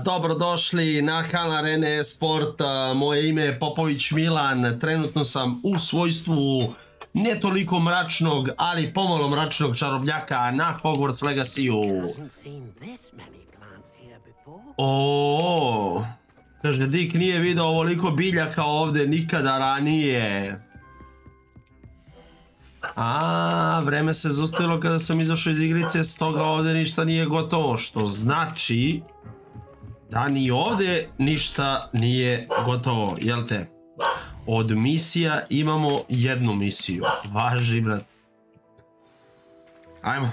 dobrodošli na kanal Sport. Moje ime je Popović Milan. Trenutno sam u svojstvu ne toliko mračnog, ali pomalo mračnog čarobnjaka na Hogwarts Legacy-u. Kaže, Dik nije video ovoliko biljaka ovdje nikada ranije. Vreme se zaustavilo kada sam izašao iz igrice, stoga ovdje ništa nije gotovo, što znači da ni ovdje ništa nije gotovo, jel te? Od misija imamo jednu misiju. Važi, brat. Ajmo.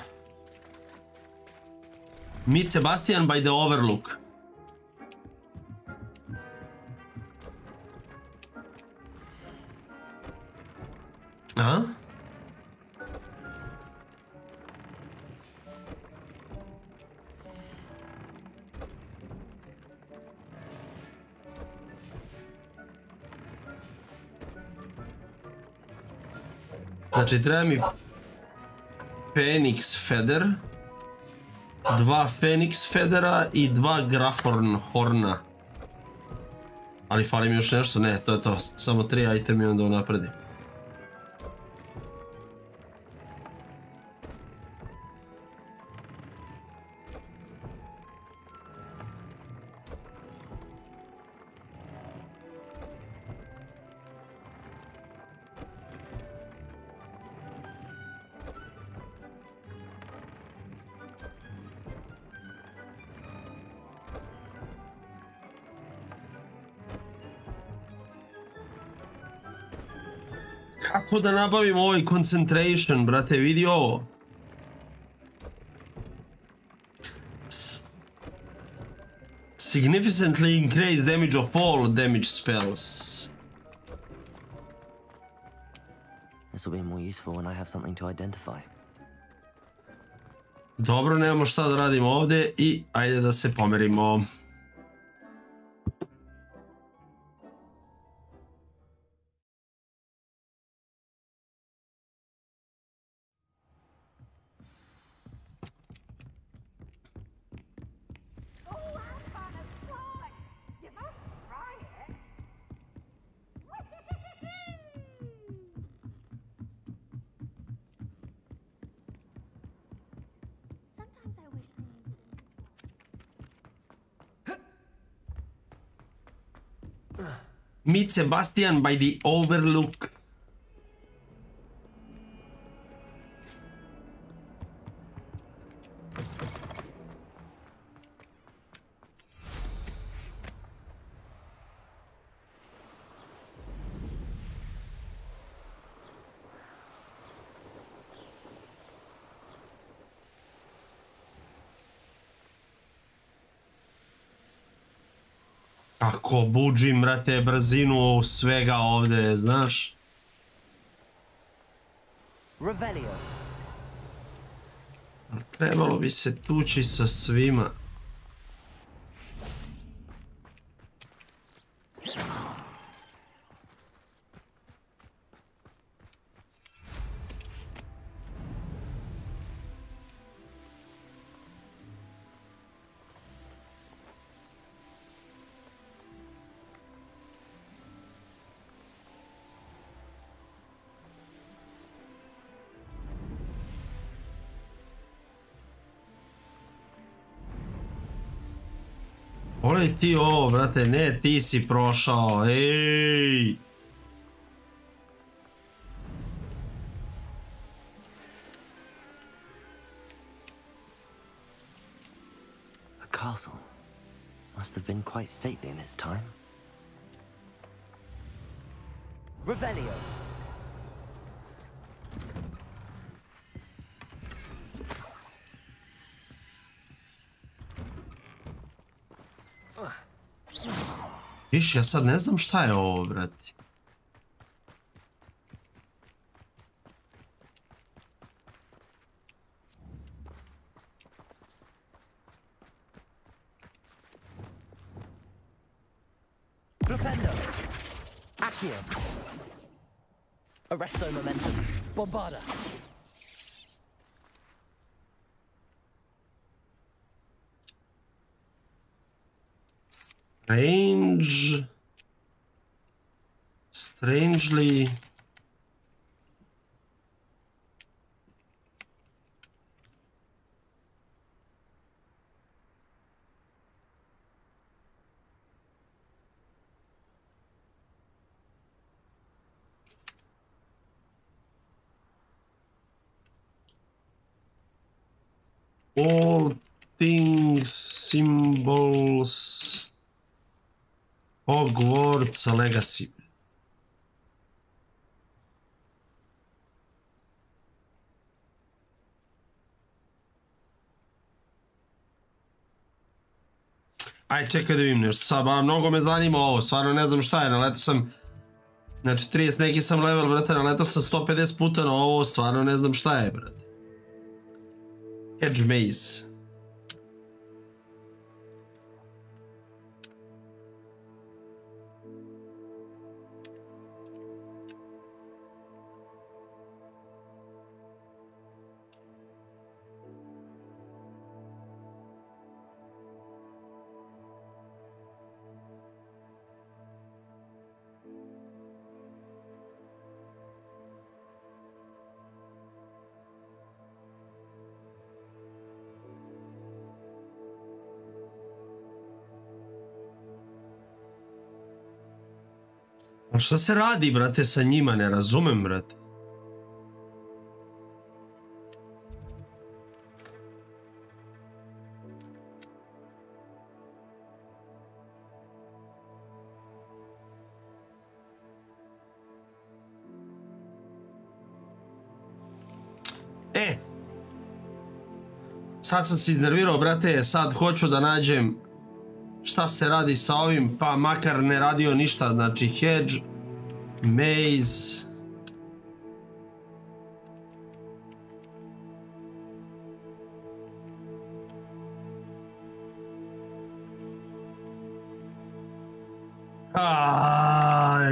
Meet Sebastian by the Overlook. Znači, treba mi Phoenix Feather, 2 Phoenix Feathera i 2 Grafhorn Horna. Ali fali mi još nešto, ne, to je to, samo 3 itemi onda unapredim. Kako da nabavim ovaj concentration, brate, vidi ovo. Significantly increase damage of all damage spells. This will be more useful when I have something to identify. Dobro, nemamo šta da radimo ovdje i ajde da se pomerimo. Meet Sebastian by the Overlook. Kako buđim, brate, brzinu svega ovdje, znaš? Trebalo bi se tući sa svima. Olej ti ovo, brate, ne, ti si prošao, ej! A castle must have been quite stately in its time. Revelio. Viš, ja sad ne znam šta je ovo, brati. Flipendo. Accio. Arresto momentum. Bombarda. Strange. Strangely. All things, symbols, Hogwarts-a Legacy. Aj, čekaj da vidim nešto sad, mnogo me zanima ovo, stvarno ne znam šta je, naletao sam, znači 30 neki sam level, brate, naletao sam 150 puta na ovo, stvarno ne znam šta je, brate. Hedge maze. A šta se radi, brate, sa njima? Ne razumem, brate. Sad sam se iznervirao, brate, sad hoću da nađem šta se radi sa ovim, pa makar ne radio ništa, znači hedge, maze.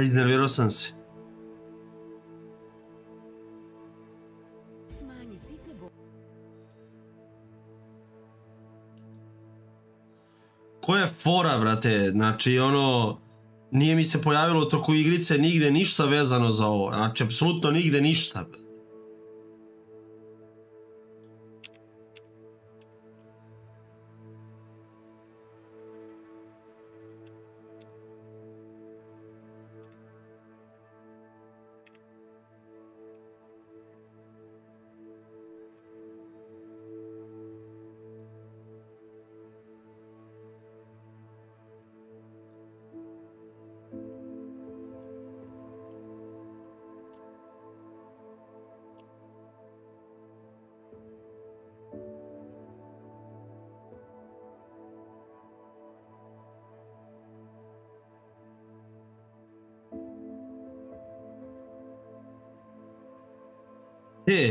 Iznervirao sam se. Koja je fora, brate, znači ono, nije mi se pojavilo u toku igrice nigde ništa vezano za ovo, znači apsolutno nigde ništa, brate.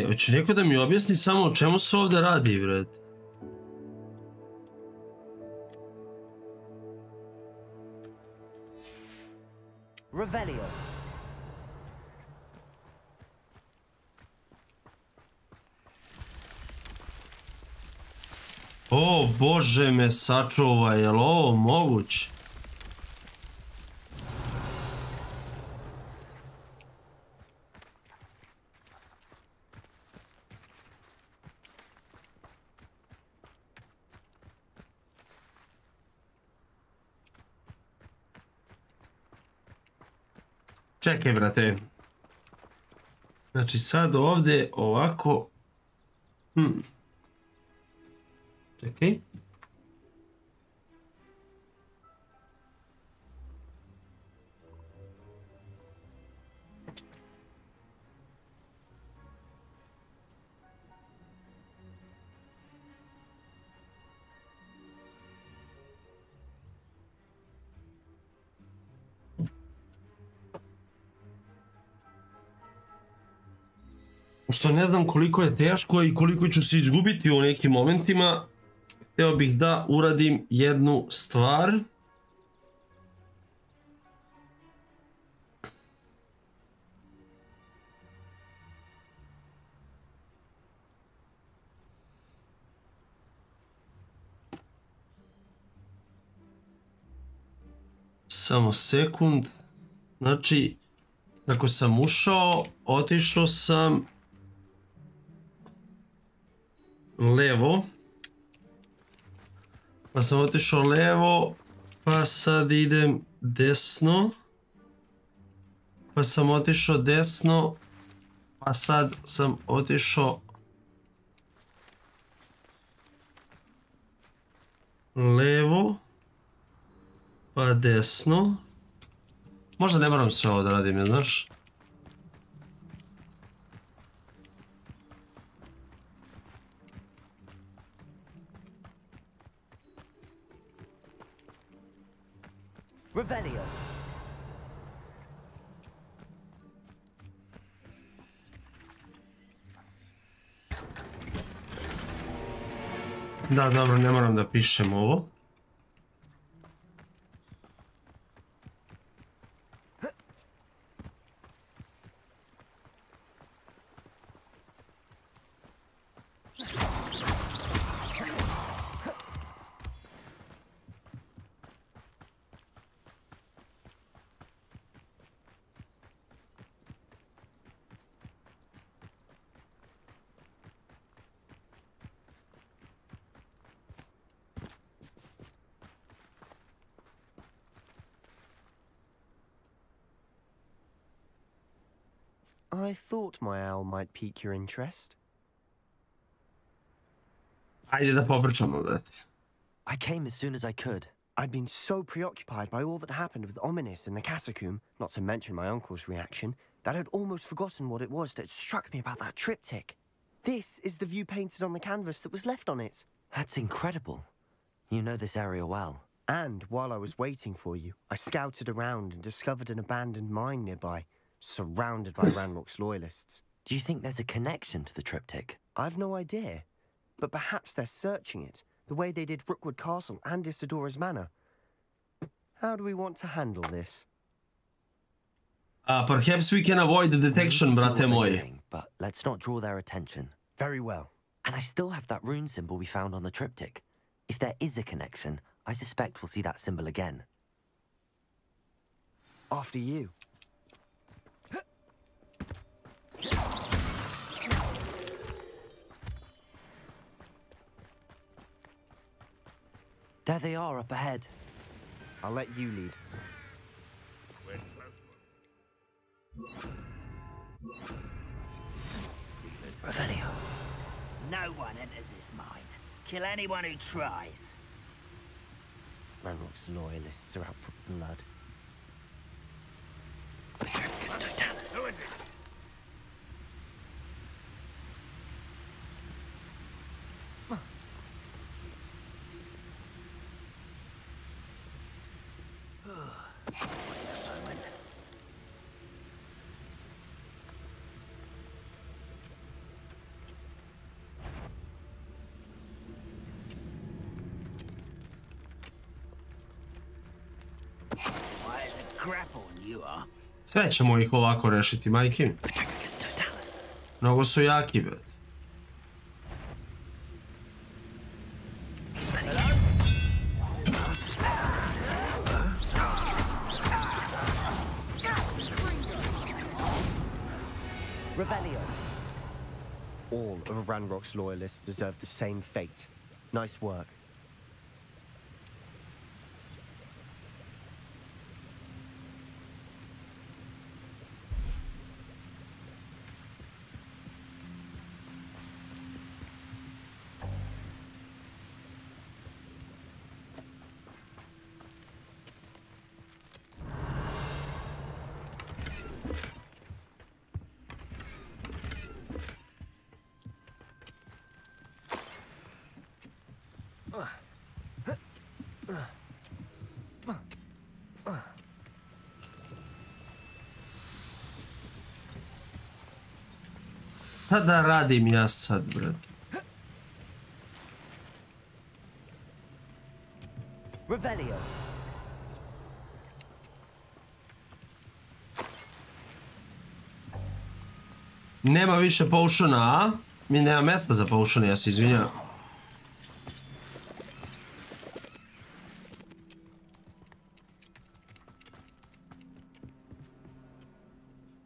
Hoće neko da mi objasni samo o čemu se ovdje radi, brate? Revelio. O, Bože me sačuvaj, je li ovo moguće? Čekaj, brate. Znači sad ovdje ovako. Čekaj. Pošto ne znam koliko je teško i koliko ću se izgubiti u nekim momentima, htio bih da uradim jednu stvar. Samo sekund. Znači, kako sam ušao, otišao sam levo. Pa sam otišao levo, pa sad idem desno. Pa sam otišao desno, pa sad sam otišao levo, pa desno. Možda ne moram sve ovo da radim, znaš? Revelio. Da, dobro, ne moram da pišem ovo. I thought my owl might pique your interest. Ajde da popričamo, brate. I came as soon as I could. I'd been so preoccupied by all that happened with Ominis in the catacomb, not to mention my uncle's reaction, that I'd almost forgotten what it was that struck me about that triptych. This is the view painted on the canvas that was left on it. That's incredible. You know this area well. And while I was waiting for you, I scouted around and discovered an abandoned mine nearby, surrounded by Ranrock's loyalists. Do you think there's a connection to the triptych? I've no idea, but perhaps they're searching it, the way they did Rookwood Castle and Isidora's Manor. How do we want to handle this? Perhaps we can avoid the detection, brate moj. But let's not draw their attention. Very well. And I still have that rune symbol we found on the triptych. If there is a connection, I suspect we'll see that symbol again. After you. There they are up ahead. I'll let you lead. Revelio. No one enters this mine. Kill anyone who tries. Ranrock's loyalists are out for blood. Who is it? Sve ćemo ih ovako rešiti, majke. Mnogo su jaki, brate. Revelio. All of Ranrock's loyalists deserve the same fate. Nice work. Šta da radim ja sad, brate? Revelio. Nema više potiona, a? Mi nema mesta za potione, ja se izvinjam.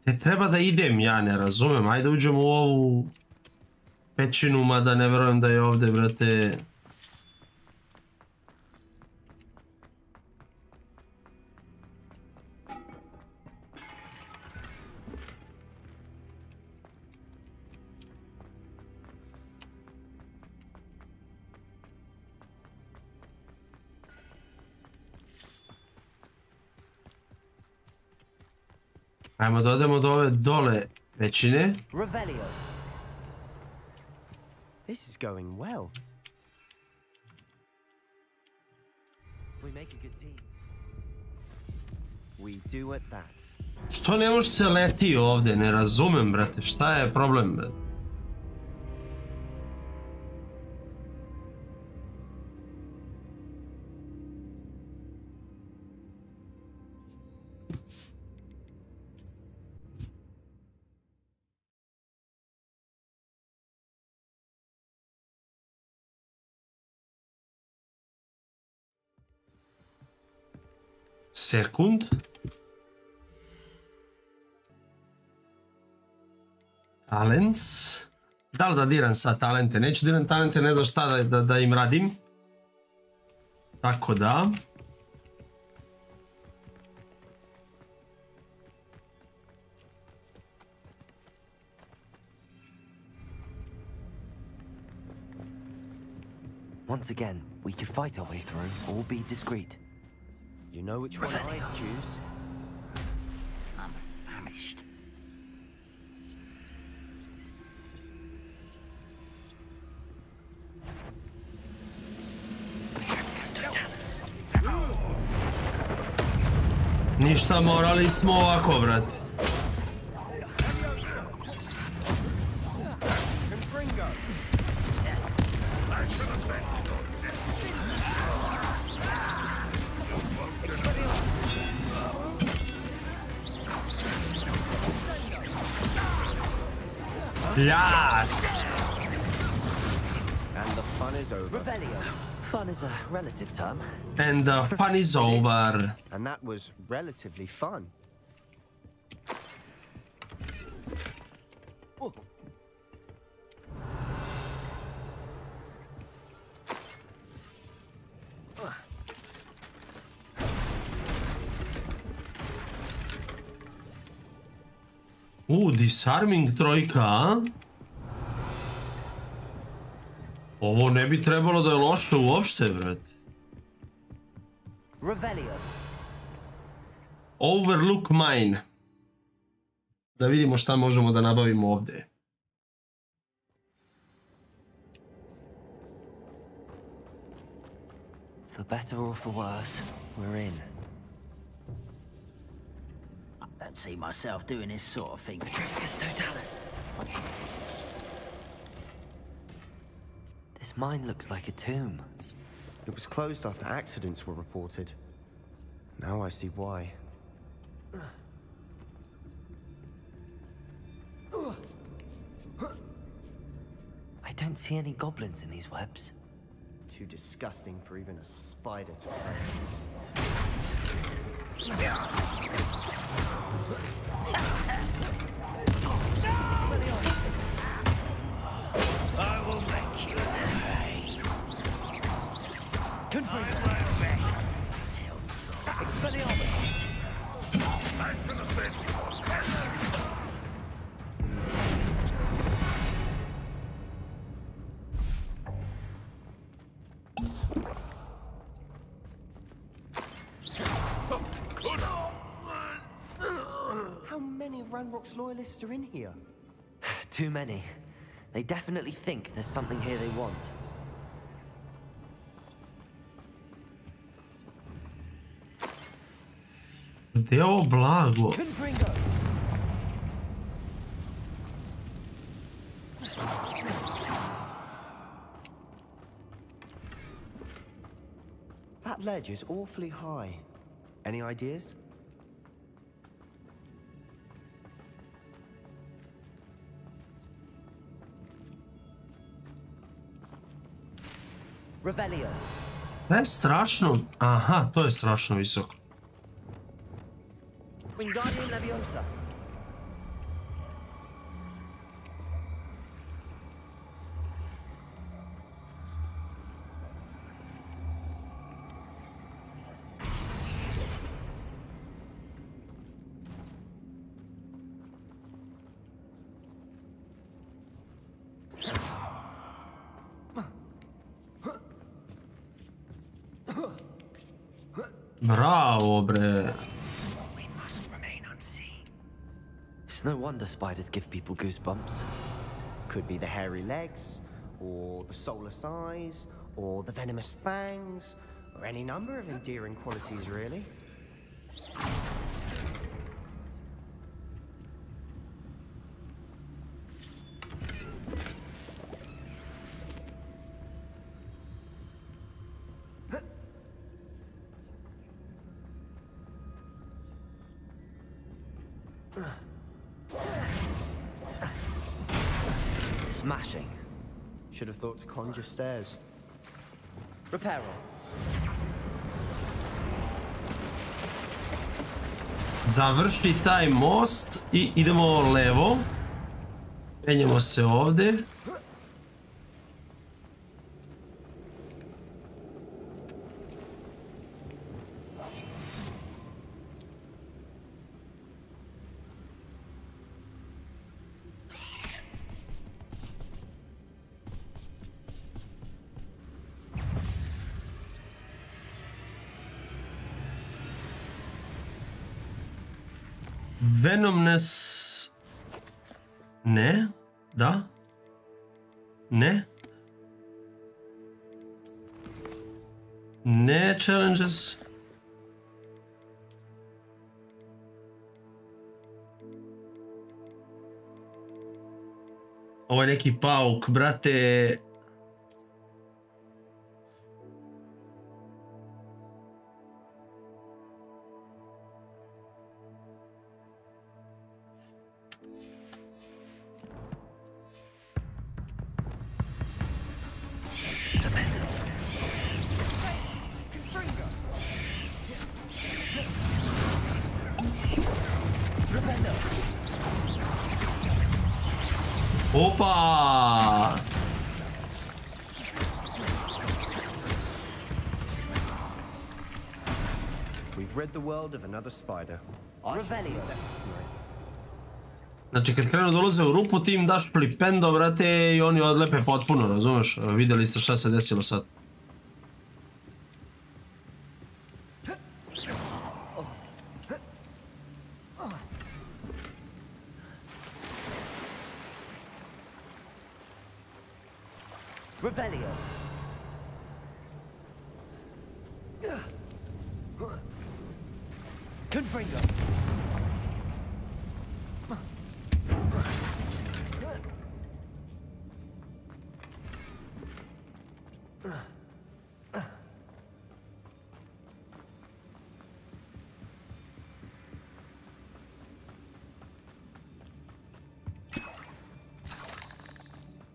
Te treba da idem, ja ne razumem. Ajde uđemo u ovu pećinu, mada ne verujem da je ovdje, brate. Ajmo da odemo do ove dole pećine. This is going well. We make a good team. We do at that. Što ne može se leti ovdje? Ne razumem, brate. Šta je problem, brate? Sekund. Talents. Da li da diram sad talente? Neću diram talente, ne znam šta da im radim. Tako da. Once again, we could fight our way through or be discreet. You know which one I choose? I'm famished. Ništa, morali smo ovako, brate. Yes! And the fun is over. Revelio. Fun is a relative term. And the fun is over. And that was relatively fun. Disarming trojka, a? Ovo ne bi trebalo da je loše uopšte, brate. Revelio. Overlook mine. Da vidimo šta možemo da nabavimo ovdje. For better or for worse, we're in. I don't see myself doing this sort of thing. This mine looks like a tomb. It was closed after accidents were reported. Now I see why. I don't see any goblins in these webs. Too disgusting for even a spider to I will make you pay. How many of Ranrock's loyalists are in here? Too many. They definitely think there's something here they want. Gdje je ovo blago? That ledge is awfully high. Any ideas? Revelio. To je strašno. Aha, to je strašno visoko. Wingardium Leviosa. Bravo, bre. It's no wonder spiders give people goosebumps. Could be the hairy legs, or the soulless eyes, or the venomous fangs, or any number of endearing qualities, really. Smashing. Should have thought to conjure stairs. Repair. Završi taj most i idemo levo. Penjemo se ovde. Venomness... Ne? Da? Ne? Ne challenges? Ovo je neki pauk, brate. Opa! We've rid the world of another spider. Znači kad krenu dolaze u rupu ti im daš flipendo, brate, i oni odlepe potpuno, razumeš? Vidjeli ste šta se desilo sad. Revelio. Confringo.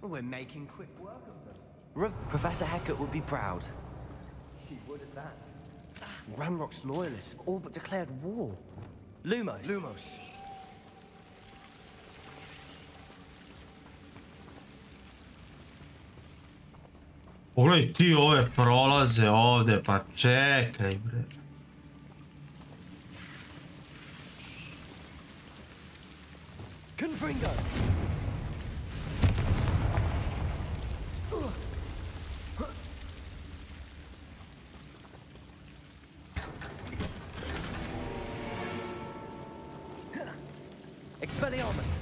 We're making quick work of them. Professor Hecat would be proud. She would at that. Ranrock's loyalists have all but declared war. Lumos. Lumos. Pogledaj ti ove prolaze ovde, pa čekaj, bre. Confringo. Expelliarmus.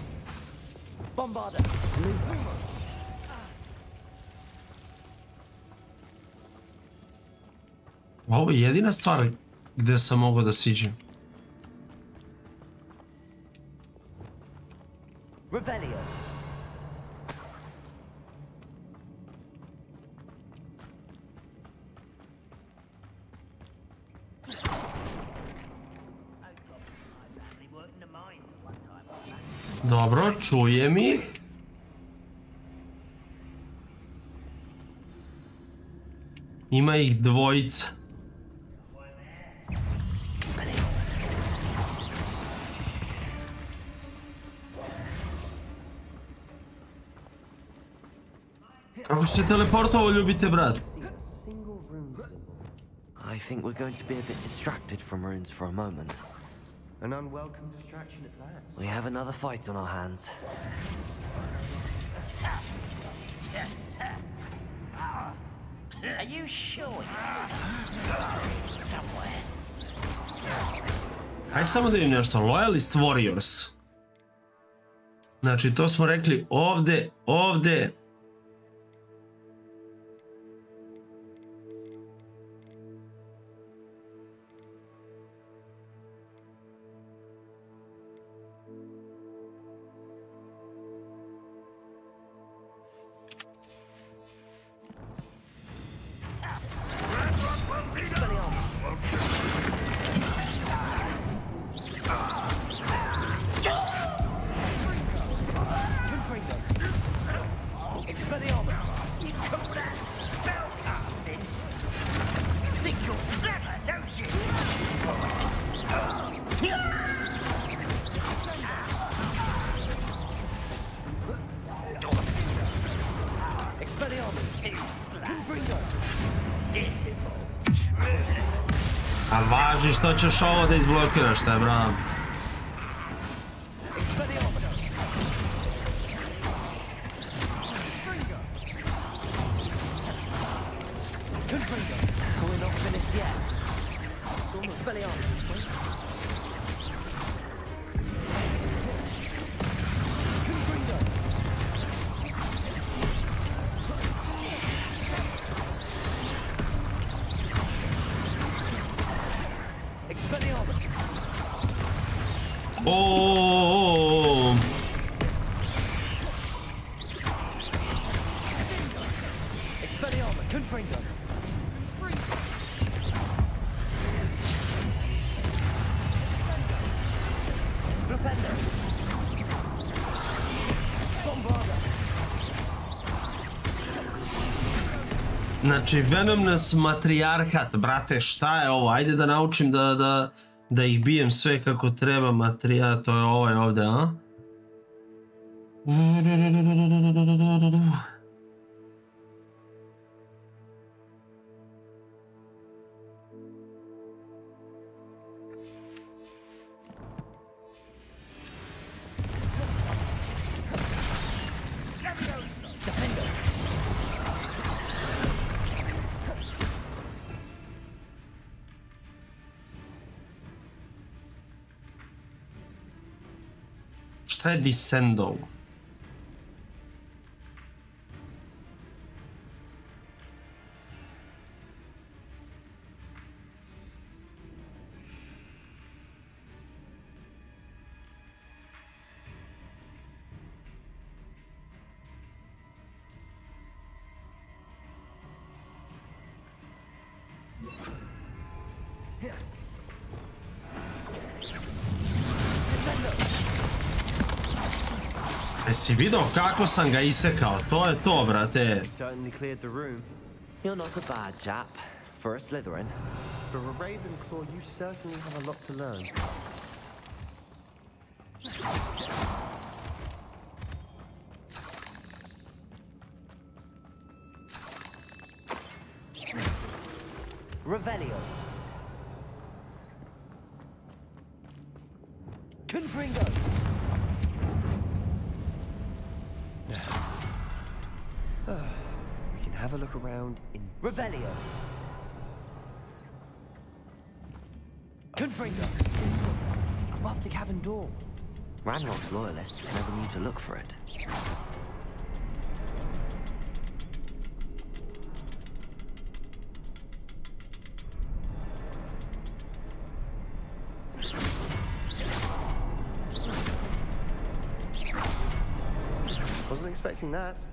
Bombarda. Ovo je jedina stvar gde sam mogao da siđem. Revelio. Dobro, čuje mi. Ima ih dvojica. Kako se teleportovao, ljubite, brat? I think we're going to be a bit distracted from runes for a moment. An unwelcome distraction at last. We have another fight on our hands. Are you sure? Somewhere. Aj samo da im nešto. Loyalist Warriors. Znači, to smo rekli ovde, ovde. A važi što ćeš ovo da izblokiraš, šta je bravo? Znači, Venomous matrijarhat, brate, šta je ovo? Ajde da naučim da ih bijem sve kako treba, matrijarhat, to je ovaj ovdje, a? Šta je Descendo? Jesi vidio kako sam ga isekao? To je to, brate. You're not a bad chap for a Slytherin. For a Ravenclaw, you certainly have a lot to learn. Revelio. Confringo. We can have a look around in Revelio. Confringo. above the cavern door. Ranrock's loyalists never knew to look for it. Wasn't expecting that.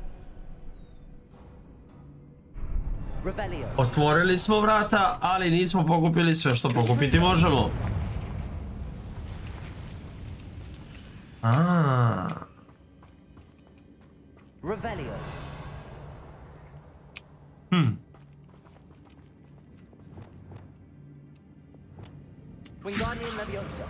Revelio. Otvorili smo vrata, ali nismo pokupili sve što pokupiti možemo. Revelio. Wingardium Leviosa.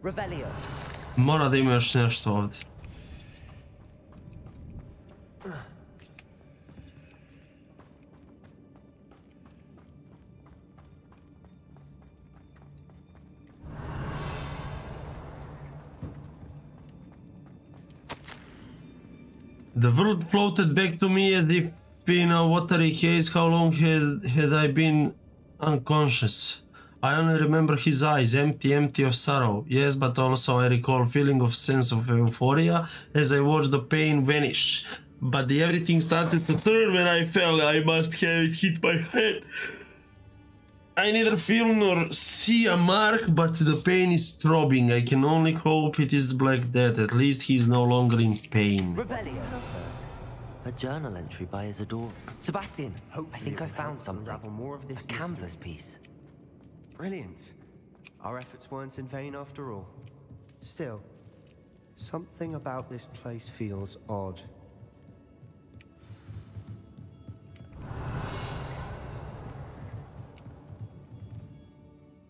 Revelio. Mora da ima još nešto ovdje. The world floated back to me as if in a watery haze. How long had I been unconscious? I only remember his eyes, empty of sorrow. Yes, but also I recall a feeling of sense of euphoria as I watched the pain vanish. But everything started to turn when I fell. I must have it hit my head. I neither feel nor see a mark, but the pain is throbbing. I can only hope it is Black Death. At least he is no longer in pain. Revelio. A journal entry by Isidore. Sebastian, I think I found something. A canvas piece. Brilliant. Our efforts weren't in vain after all. Still, something about this place feels odd.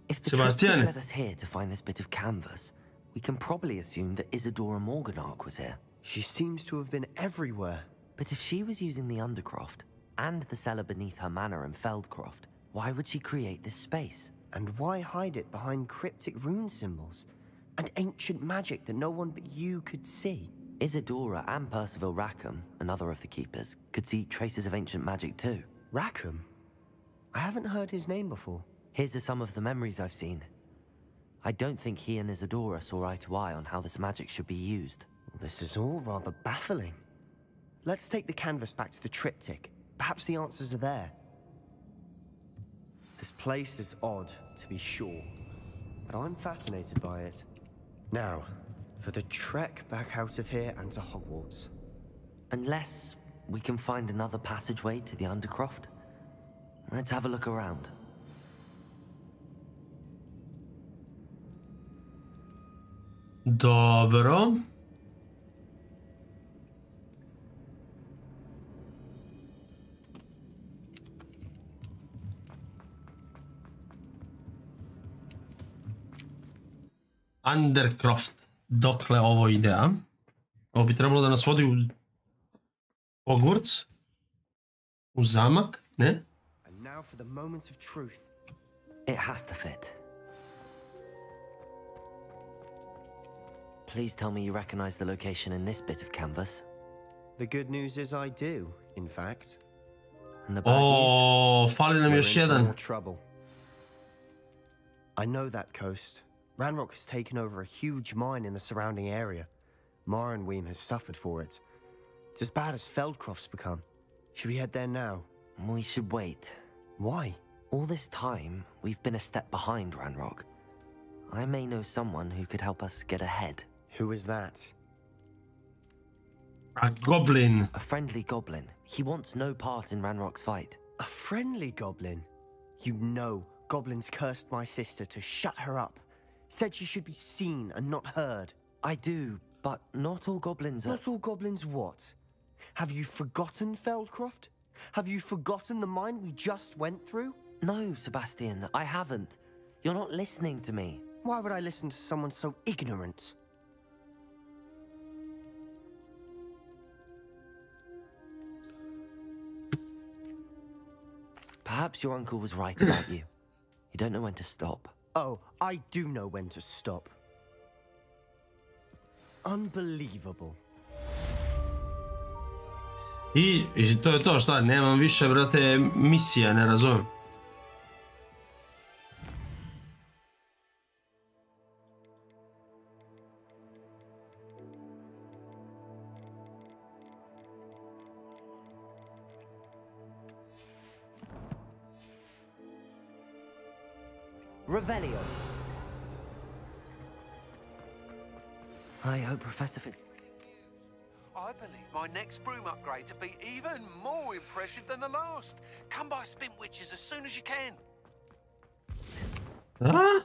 If the triptych led us here to find this bit of canvas, we can probably assume that Isadora Morganark was here. She seems to have been everywhere. But if she was using the Undercroft and the cellar beneath her manor in Feldcroft, why would she create this space? And why hide it behind cryptic rune symbols and ancient magic that no one but you could see? Isadora and Percival Rackham, another of the keepers, could see traces of ancient magic too. Rackham? I haven't heard his name before. His are some of the memories I've seen. I don't think he and Isadora saw eye to eye on how this magic should be used. This is all rather baffling. Let's take the canvas back to the triptych. Perhaps the answers are there. This place is odd, to be sure, but I'm fascinated by it. Now, for the trek back out of here and to Hogwarts. Unless we can find another passageway to the Undercroft. Let's have a look around. Dobro. Undercroft. Dokle ovo ide, a? Ovo bi trebalo da nas vodi u Hogwarts? U zamak, ne? And now for the moment of truth. It has to fit. Please tell me you recognize the location in this bit of canvas. The good news is I do, in fact. And the bad news? Fali nam još jedan. Trouble. I know that coast. Ranrock has taken over a huge mine in the surrounding area. Morinweem has suffered for it. It's as bad as Feldcroft's become. Should we head there now? We should wait. Why? All this time, we've been a step behind Ranrock. I may know someone who could help us get ahead. Who is that? A goblin. A friendly goblin. He wants no part in Ranrock's fight. A friendly goblin? You know, goblins cursed my sister to shut her up. Said she should be seen and not heard. I do, but not all goblins are... Not all goblins what? Have you forgotten Feldcroft? Have you forgotten the mine we just went through? No, Sebastian, I haven't. You're not listening to me. Why would I listen to someone so ignorant? Perhaps your uncle was right about you. You don't know when to stop. Oh, I do know when to stop. Unbelievable. I to je to, šta, nemam više, brate, misija, ne razumem. Revelio. I hope Professor Finn... I believe my next broom upgrade to be even more impressive than the last. Come by Spintwitches as soon as you can. Huh?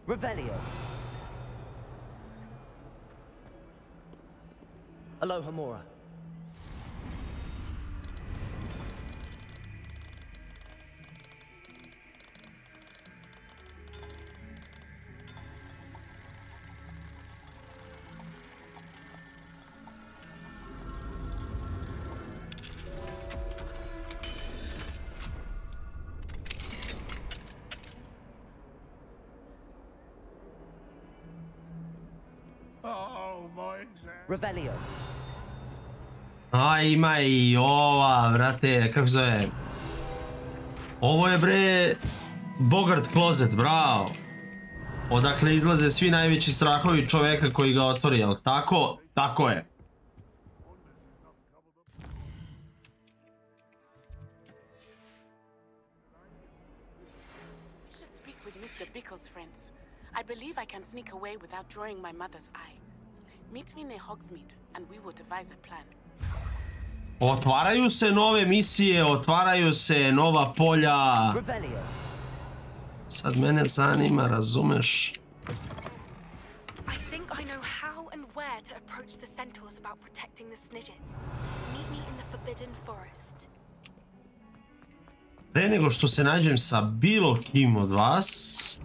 Revelio. Aloha Mora. Revelio. A, ima i ova, brate, kako zove? Ovo je, bre, Bogart Closet, bravo. Odakle izlaze svi najveći strahovi čoveka koji ga otvori, jel tako? Tako je. I believe I can sneak away without drawing my mother's eye. Meet me near Hogsmeade and we will devise a plan. Otvaraju se nove misije, otvaraju se nova polja. Sad mene zanima, razumeš? I think I know how and where to approach the centaurs about protecting the snidgets. Meet me in the Forbidden Forest. Pre nego što se nađem sa bilo kim od vas,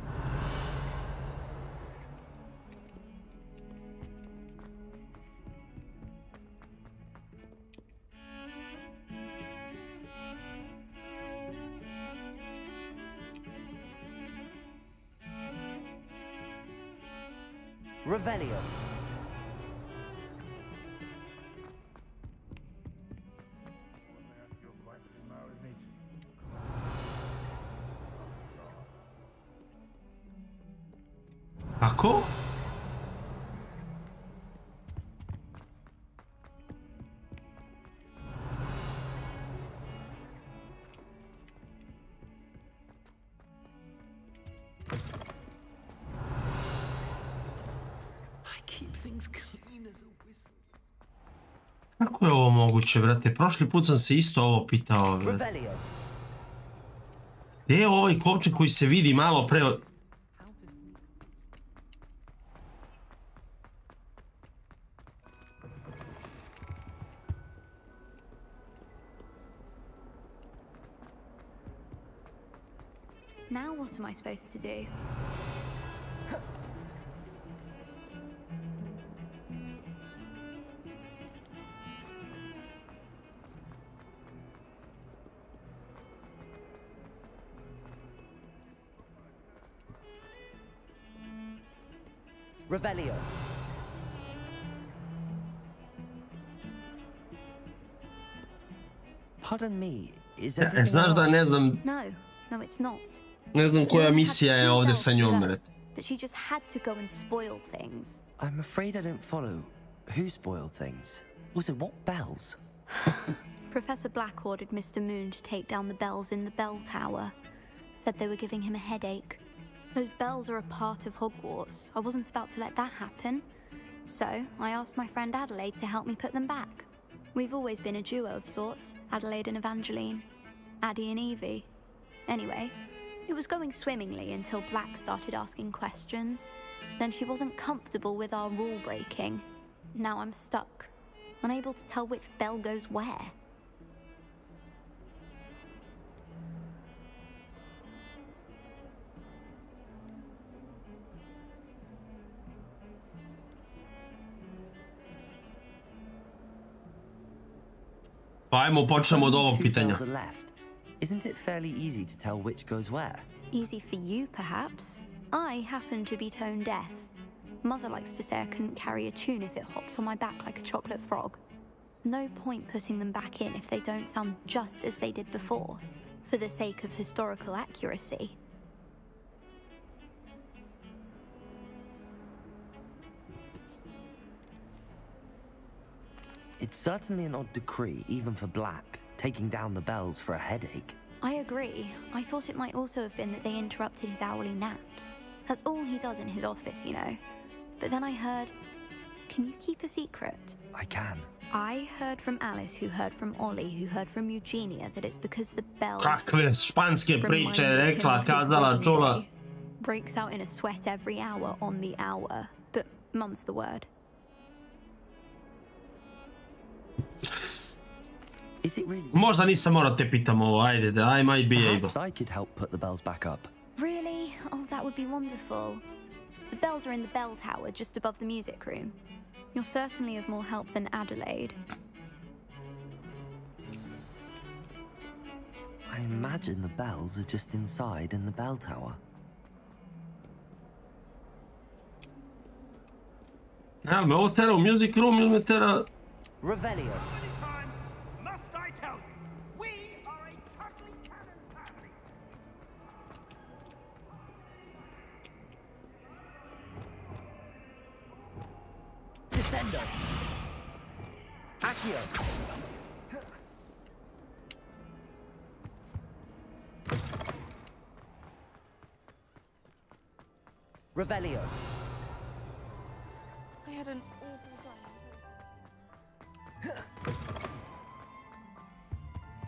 Revelio. Kako? Kako je ovo moguće, brate? Prošli put sam se isto ovo pitao, brate. Gdje je ovaj kovčeg koji se vidi malo pre... Now what am I supposed to do? Revelio. Pardon me, is everything Znaš da ne znam... No, it's not. Ne znam koja misija je ovdje sa njom, brate. But she just had to go and spoil things. I'm afraid I don't follow. Who spoiled things? Also, what bells? Professor Black ordered Mr. Moon to take down the bells in the bell tower. Said they were giving him a headache. Those bells are a part of Hogwarts. I wasn't about to let that happen. So, I asked my friend Adelaide to help me put them back. We've always been a duo of sorts, Adelaide and Evangeline. Addie and Evie. Anyway, it was going swimmingly until Black started asking questions. Then she wasn't comfortable with our rule breaking. Now I'm stuck, unable to tell which bell goes where. Pa ajmo počnemo od ovog pitanja. Isn't it fairly easy to tell which goes where? Easy for you, perhaps. I happen to be tone deaf. Mother likes to say I couldn't carry a tune if it hopped on my back like a chocolate frog. No point putting them back in if they don't sound just as they did before, for the sake of historical accuracy. It's certainly an odd decree, even for Black, taking down the bells for a headache. I agree. I thought it might also have been that they interrupted his hourly naps. That's all he does in his office, you know. But then I heard... Can you keep a secret? I can. I heard from Alice, who heard from Ollie, who heard from Eugenia, that it's because the bells... Kakve španske priče rekla, kazala, čula. breaks out in a sweat every hour on the hour, but mum's the word. Is it really? Možda nisam morao te pitam ovo, ajde, I might be able. Perhaps I could help put the bells back up. Really? Oh, that would be wonderful. The bells are in the bell tower just above the music room. You're certainly of more help than Adelaide. I imagine the bells are just inside in the bell tower. Jel me ovo tera u music room ili me tera... Revelio. Must I tell you, we are a cuddly cannon family. Descendo. Accio. Revelio. I had an awful time.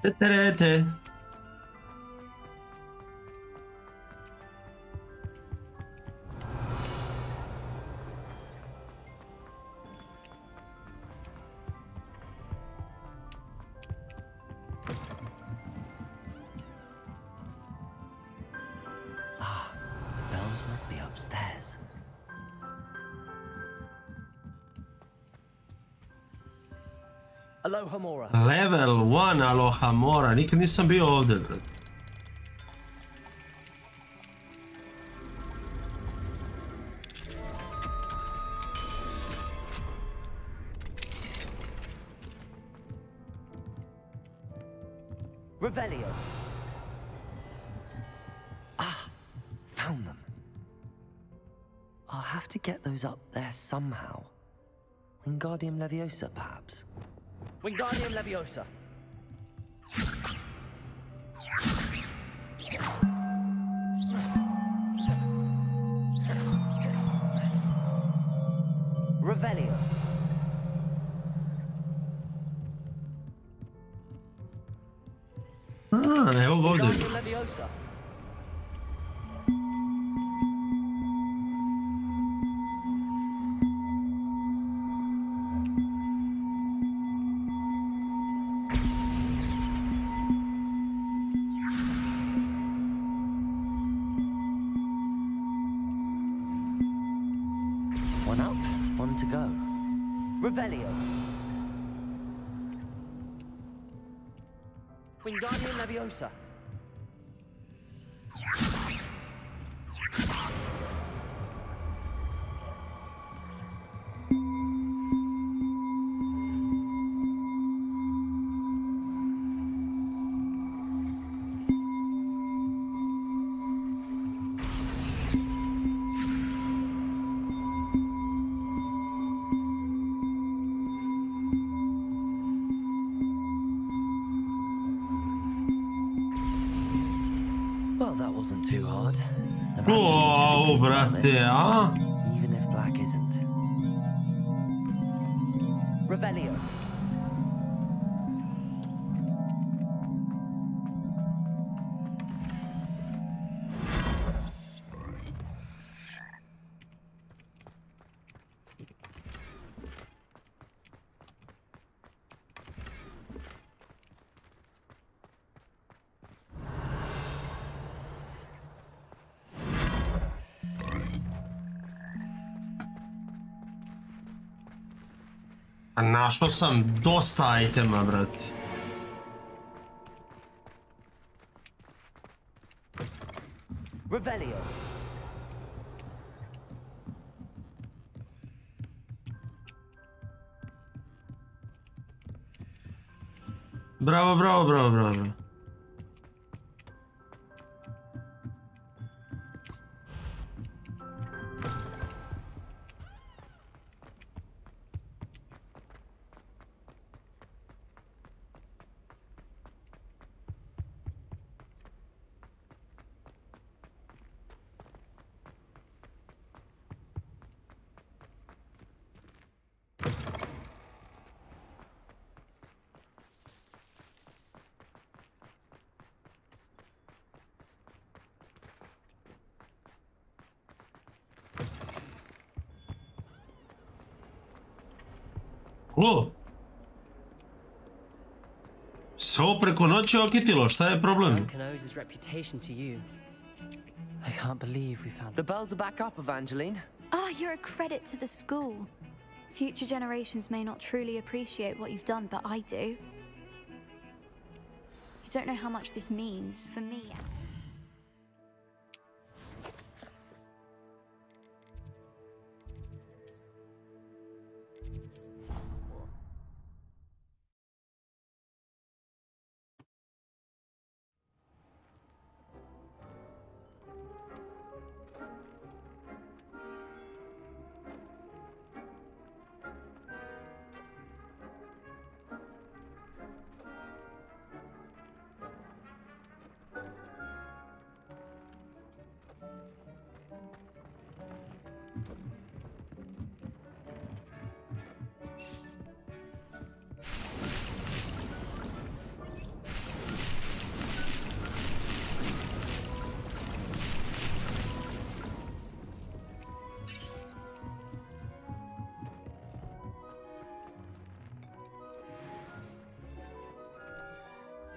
Teterete. Bells must be upstairs. Aloha Mora. Level 1 Aloha Mora, nikad nisam bio ovdje, bro. Revelio. Ah, found them. I'll have to get those up there somehow. Wingardium Leviosa, perhaps. Wingardium Leviosa. Revelio. Ah, evo ga ovdje. Wingardium Leviosa. One up, one to go. Revelio. Wingardium Leviosa. Well, that wasn't too hard. Wow, brate, a? Even if black isn't. Revelio. A našao sam dosta itema, brate. Revelio. Bravo, bravo, bravo, bravo. O! Se ovo preko noći okitilo, šta je problem? One can owe his reputation to you. I can't believe we found... The bells are back up, Evangeline. Ah, you're a credit to the school. Future generations may not truly appreciate what you've done, but I do. You don't know how much this means for me.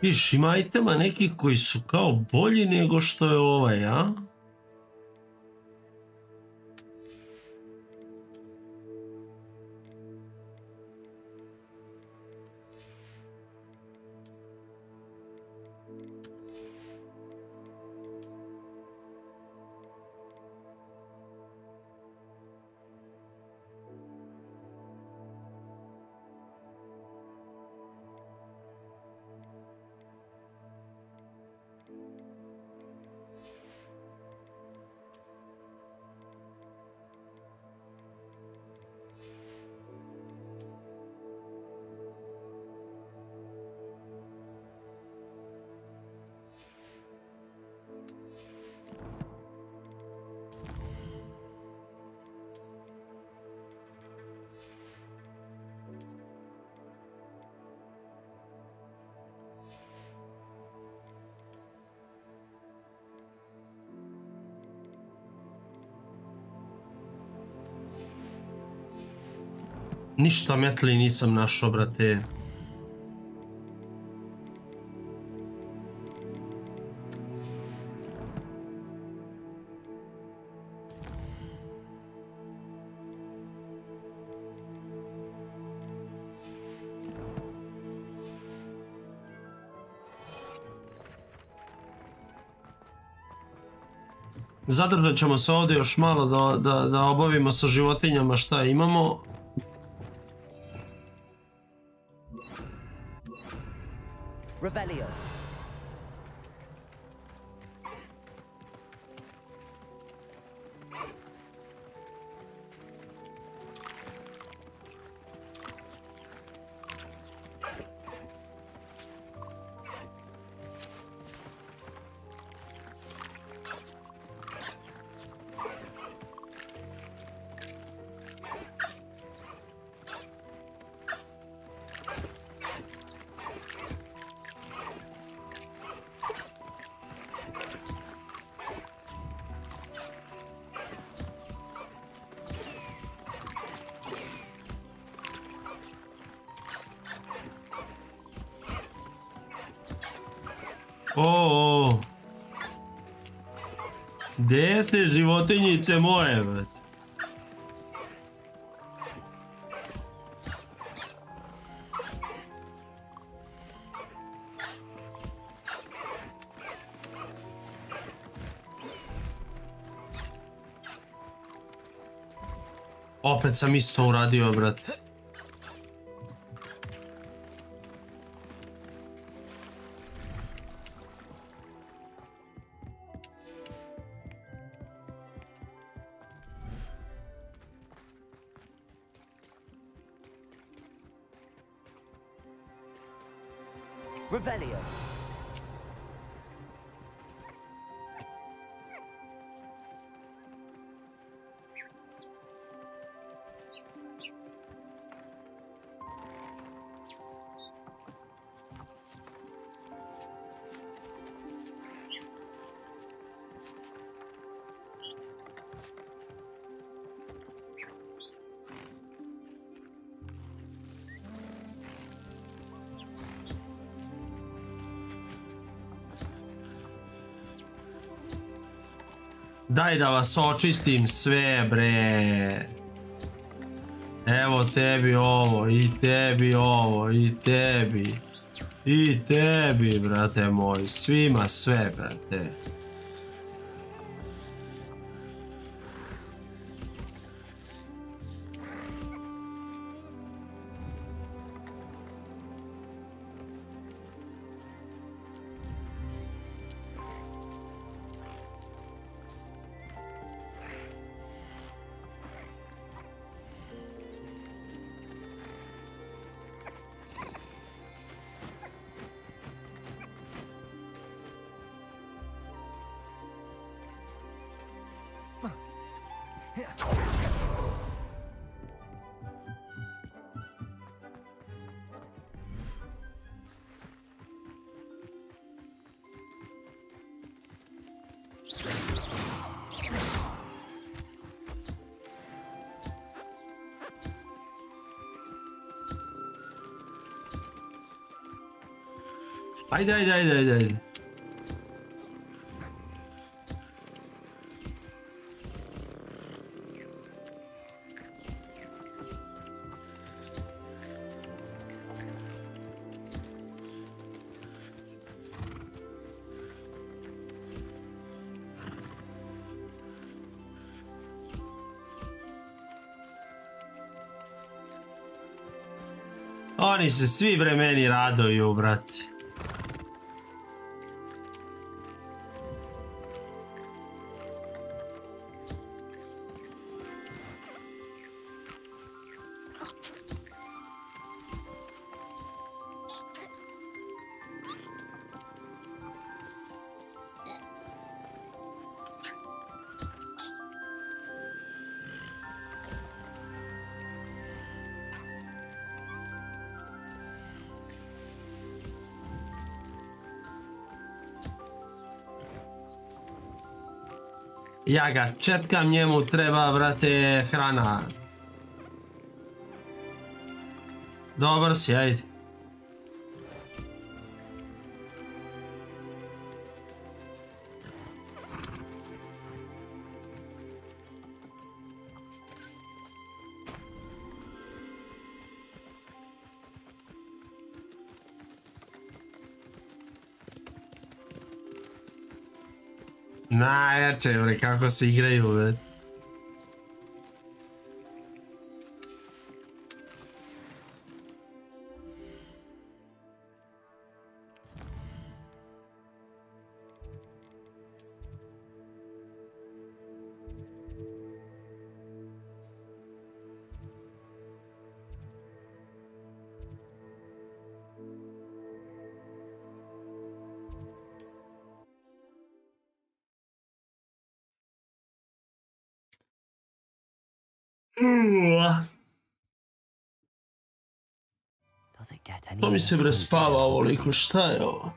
Viš, ima itema nekih koji su kao bolji nego što je ovaj, a? Ništa metli nisam našao, brate. Zadržat ćemo se ovdje još malo da obavimo sa životinjama šta imamo. Revelio. O, gdje ste životinjice moje, brate? Opet sam isto uradio, brate. Revelio. Daj da vas očistim sve, bre. Evo tebi ovo, i tebi ovo, i tebi. I tebi, brate moj. Svima sve, brate. Ajde, ajde, ajde, ajde, ajde. Oni se svi bre meni raduju, brate. Ja ga četkam, njemu treba, brate, hrana. Dobar si, ajde. Najjače, bre, kako se igraju, bre. To mi se bre spava ovoliko, šta je ovo?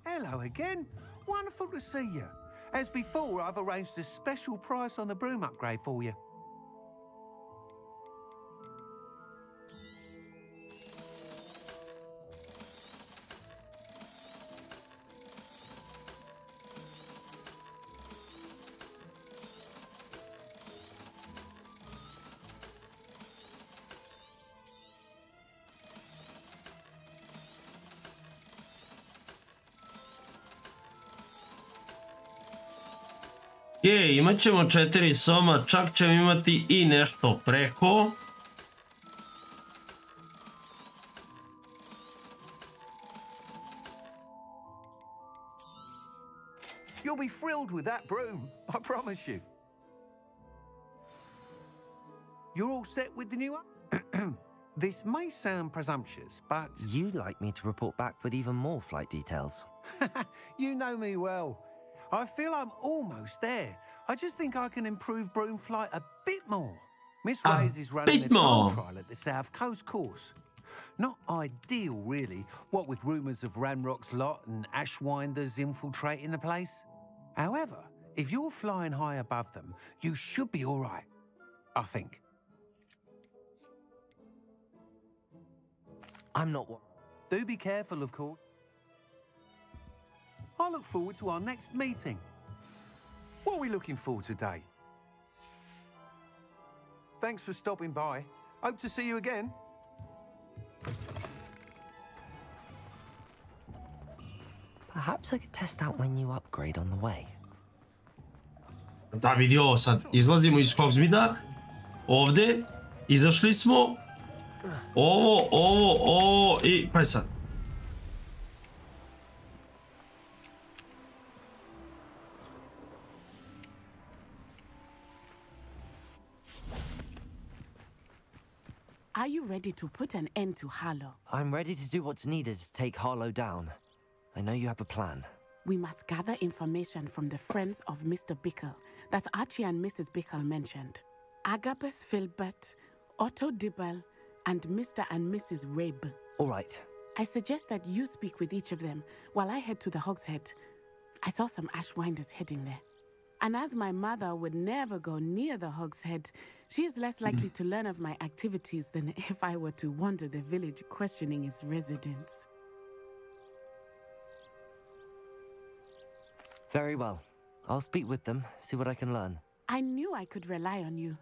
Hello again. Wonderful to see you. As before, I've arranged a special price on the broom upgrade for you. Je, imat ćemo 4 soma, čak ćemo imati i nešto preko. You'll be thrilled with that broom, I promise you. You're all set with the new one? This may sound presumptuous, but... You'd like me to report back with even more flight details. You know me well. I feel I'm almost there. I just think I can improve broom flight a bit more. Miss Reyes is running the time trial at the South Coast course. Not ideal, really, what with rumours of Ranrock's lot and Ashwinders infiltrating the place. However, if you're flying high above them, you should be all right, I think. I'm not one. Do be careful, of course. I look forward to our next meeting. What are we looking for today? Thanks for stopping by. Hope to see you again. Perhaps I could test out my new upgrade on the way. Da, vidi ovo sad. Izlazimo iz Hogwarts-a, ovde, izašli smo, ovo i pa je sad. Are you ready to put an end to Harlow? I'm ready to do what's needed to take Harlow down. I know you have a plan. We must gather information from the friends of Mr. Bickle that Archie and Mrs. Bickle mentioned. Agabus Filbert, Otto Dibble, and Mr. and Mrs. Rabe. All right. I suggest that you speak with each of them while I head to the Hog's Head. I saw some Ashwinders heading there. And as my mother would never go near the Hog's Head, she is less likely to learn of my activities than if I were to wander the village questioning its residents. Very well. I'll speak with them, see what I can learn. I knew I could rely on you.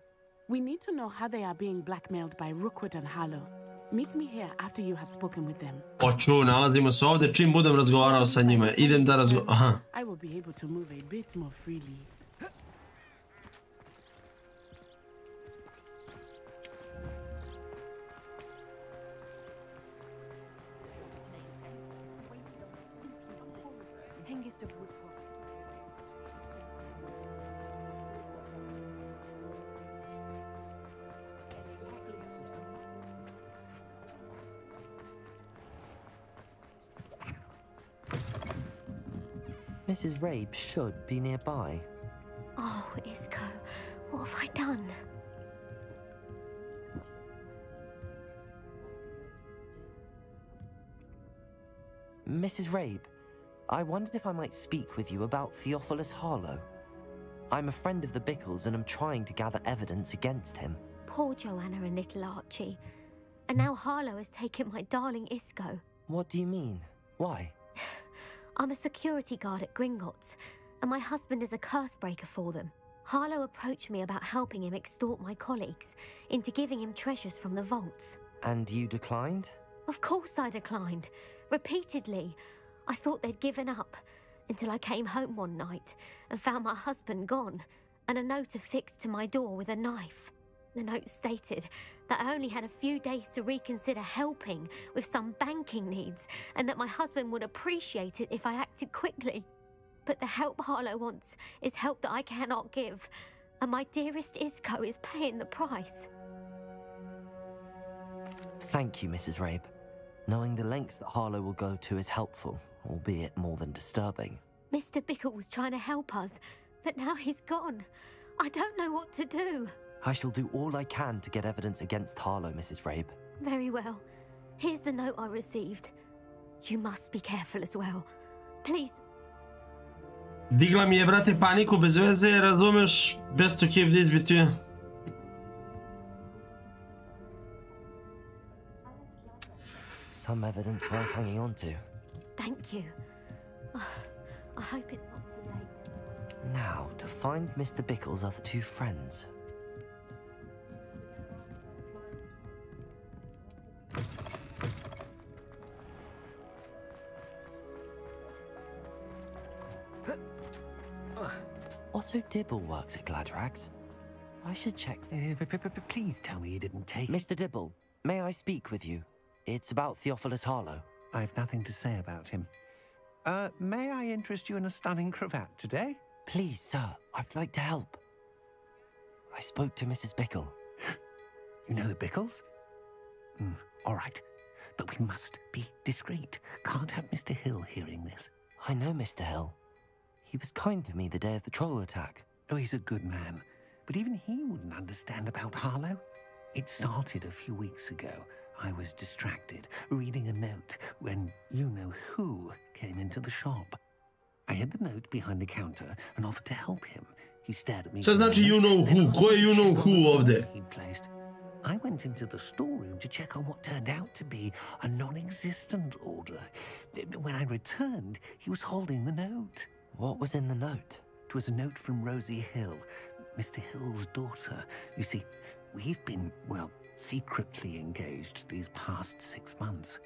We need to know how they are being blackmailed by Rookwood and Harlow. Meet me here after you have spoken with them. Hoću, nalazimo se ovde čim budem razgovarao sa njima. Idem da aha. I will be able to move a bit more freely. Mrs. Rabe should be nearby. Oh, Isco, what have I done? Mrs. Rabe, I wondered if I might speak with you about Theophilus Harlow. I'm a friend of the Bickles and I'm trying to gather evidence against him. Poor Joanna and little Archie. And now Harlow has taken my darling Isco. What do you mean? Why? I'm a security guard at Gringotts, and my husband is a curse breaker for them. Harlow approached me about helping him extort my colleagues into giving him treasures from the vaults. And you declined? Of course I declined. Repeatedly. I thought they'd given up, until I came home one night and found my husband gone, and a note affixed to my door with a knife. The note stated that I only had a few days to reconsider helping with some banking needs, and that my husband would appreciate it if I acted quickly. But the help Harlow wants is help that I cannot give, and my dearest Isco is paying the price. Thank you, Mrs. Rabe. Knowing the lengths that Harlow will go to is helpful, albeit more than disturbing. Mr. Bickle was trying to help us, but now he's gone. I don't know what to do. I shall do all I can to get evidence against Harlow, Mrs. Rabe. Very well. Here's the note I received. You must be careful as well. Please. Digla mi je, brate, paniku bez veze, razumeš? Best to keep this between. Some evidence worth hanging on to. Thank you. I hope it's not too late. Now, to find Mr. Bickle's other two friends. Otto Dibble works at Gladrags. I should check. Please tell me you didn't take... Mr. Dibble, may I speak with you? It's about Theophilus Harlow. I've nothing to say about him. May I interest you in a stunning cravat today? Please, sir, I'd like to help. I spoke to Mrs. Bickle. You know the Bickles? All right. But we must be discreet. Can't have Mr. Hill hearing this. I know Mr. Hill. He was kind to me the day of the troll attack. Oh, he's a good man. But even he wouldn't understand about Harlow. It started a few weeks ago, I was distracted, reading a note, when you-know-who came into the shop. I hid the note behind the counter and offered to help him. He stared at me. Šta znači you-know-who? Ko je you-know-who ovdje? I went into the storeroom to check on what turned out to be a non-existent order. When I returned, he was holding the note. What was in the note? It was a note from Rosie Hill, Mr. Hill's daughter. You see, we've been, well, secretly engaged these past 6 months.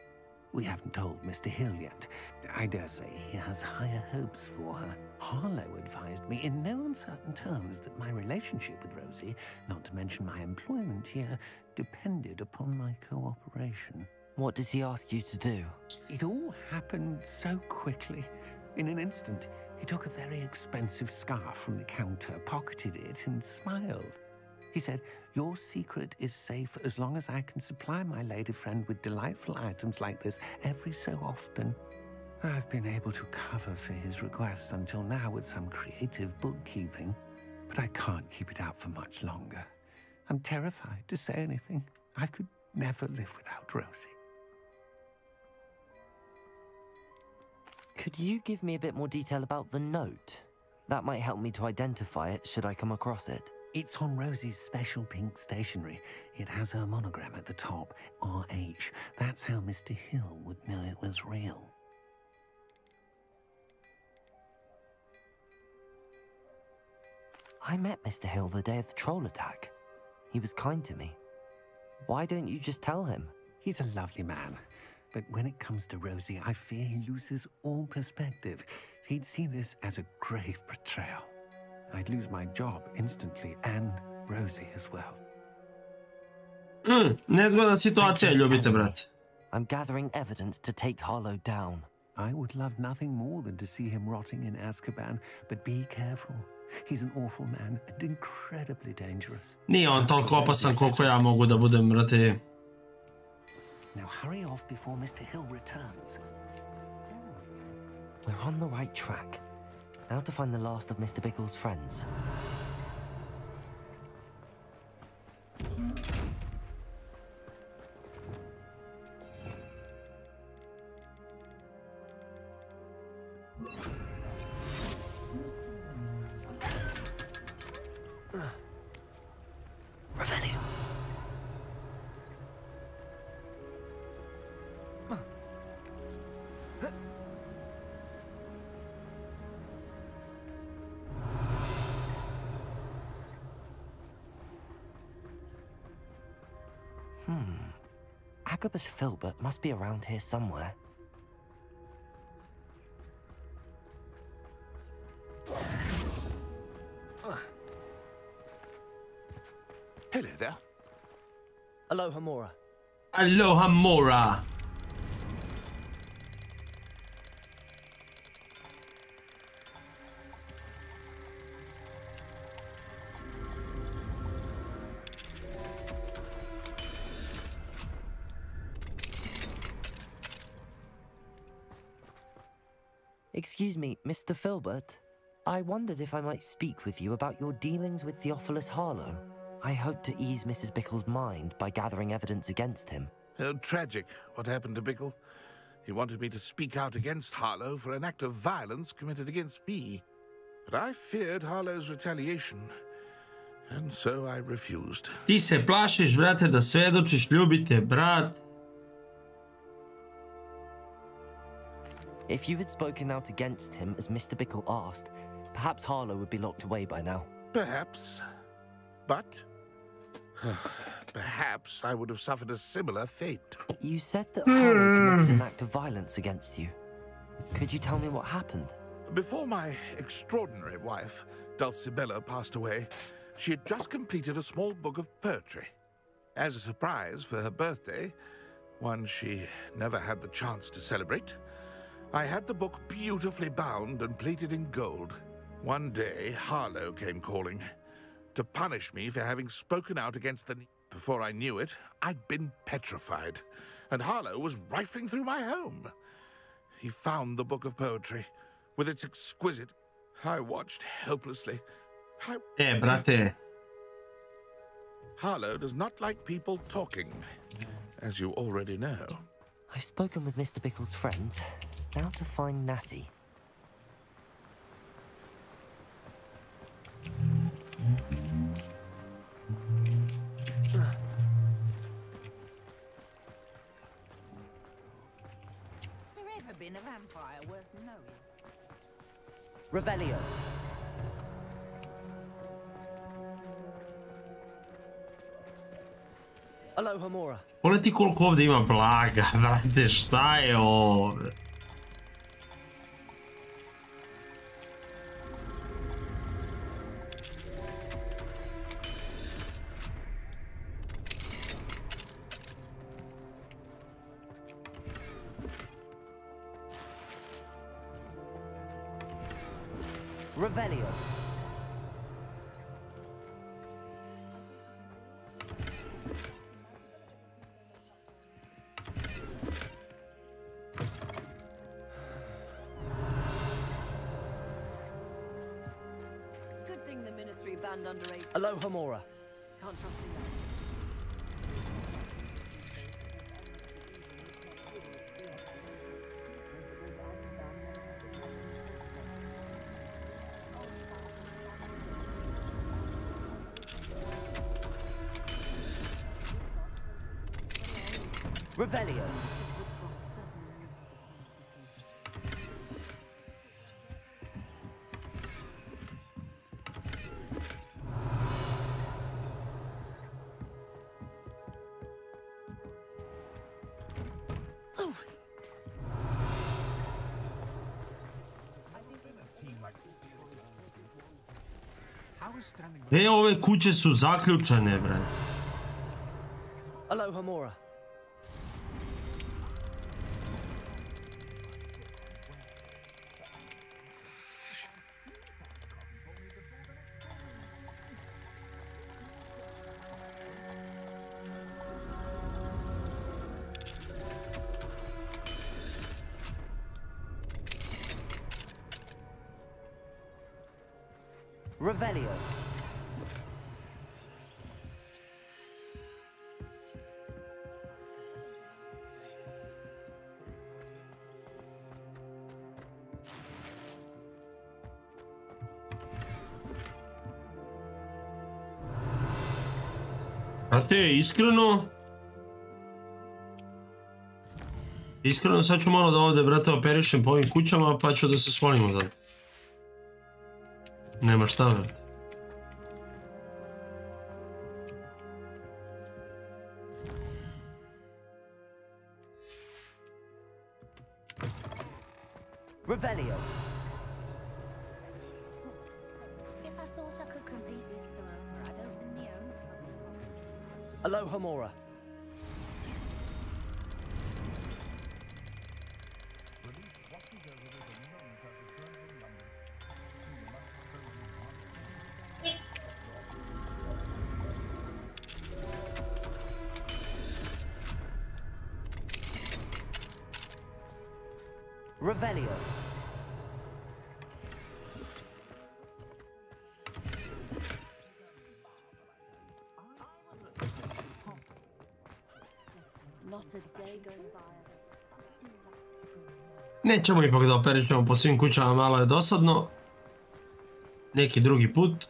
We haven't told Mr. Hill yet. I dare say he has higher hopes for her. Harlow advised me in no uncertain terms that my relationship with Rosie, not to mention my employment here, depended upon my cooperation. What did he ask you to do? It all happened so quickly. In an instant, he took a very expensive scarf from the counter, pocketed it, and smiled. He said, "Your secret is safe as long as I can supply my lady friend with delightful items like this every so often." I've been able to cover for his requests until now with some creative bookkeeping, but I can't keep it up for much longer. I'm terrified to say anything. I could never live without Rosie. Could you give me a bit more detail about the note? That might help me to identify it should I come across it. It's on Rosie's special pink stationery. It has her monogram at the top, RH. That's how Mr. Hill would know it was real. I met Mr. Hill the day of the troll attack. He was kind to me. Why don't you just tell him? He's a lovely man. But when it comes to Rosie, I fear he loses all perspective. He'd see this as a grave betrayal. I'd lose my job instantly, and Rosie as well. Nezgodna situacija, ljubite, brate. I'm gathering evidence to take Harlow down. I would love nothing more than to see him rotting in Azkaban, but be careful. He's an awful man and incredibly dangerous. Nije on toliko opasan koliko ja mogu da budem, brate. Now hurry off before Mr. Hill returns. We're on the right track. Now to find the last of Mr. Biggle's friends. Revenue. Agabus Filbert must be around here somewhere. Hello there. Aloha Mora. Aloha Mora. Excuse me, Mr. Filbert. I wondered if I might speak with you about your dealings with Theophilus Harlow. I hope to ease Mrs. Bickle's mind by gathering evidence against him. Oh, tragic what happened to Bickle. He wanted me to speak out against Harlow for an act of violence committed against me. But I feared Harlow's retaliation, and so I refused. Ti se plašiš, brate, da svedočiš, ljubite, brat. If you had spoken out against him as Mr. Bickle asked, perhaps Harlow would be locked away by now. Perhaps. But perhaps I would have suffered a similar fate. You said that Harlow committed an act of violence against you. Could you tell me what happened? Before my extraordinary wife, Dulcibella, passed away, she had just completed a small book of poetry. As a surprise for her birthday, one she never had the chance to celebrate, I had the book beautifully bound and plated in gold. One day, Harlow came calling to punish me for having spoken out against the... Before I knew it, I'd been petrified, and Harlow was rifling through my home. He found the book of poetry, with its exquisite... I watched helplessly. Brate. Harlow does not like people talking, as you already know. I've spoken with Mr. Bickle's friends. Now to find Natty. Been a vampire worth knowing. Revelio. Aloha Mora. Pogledaj koliko ovdje ima blaga, brate, šta je ovdje? Revelio. Good thing the ministry banned underage. Aloha Mora. Can't trust the young. Revelio. Ove kuće su zaključane, bre. Aloha Mora. Revelio. Brate, iskreno sad ću malo da ovdje, brate, operišem po ovim kućama, pa ću da se sklonimo dalje. Nema šta, brate. Revelio. If I thought I could complete this forever, I'd open my own club. Aloha Mora. Revelio. Nećemo ipak da operišemo po svim kućama, malo je dosadno. Neki drugi put.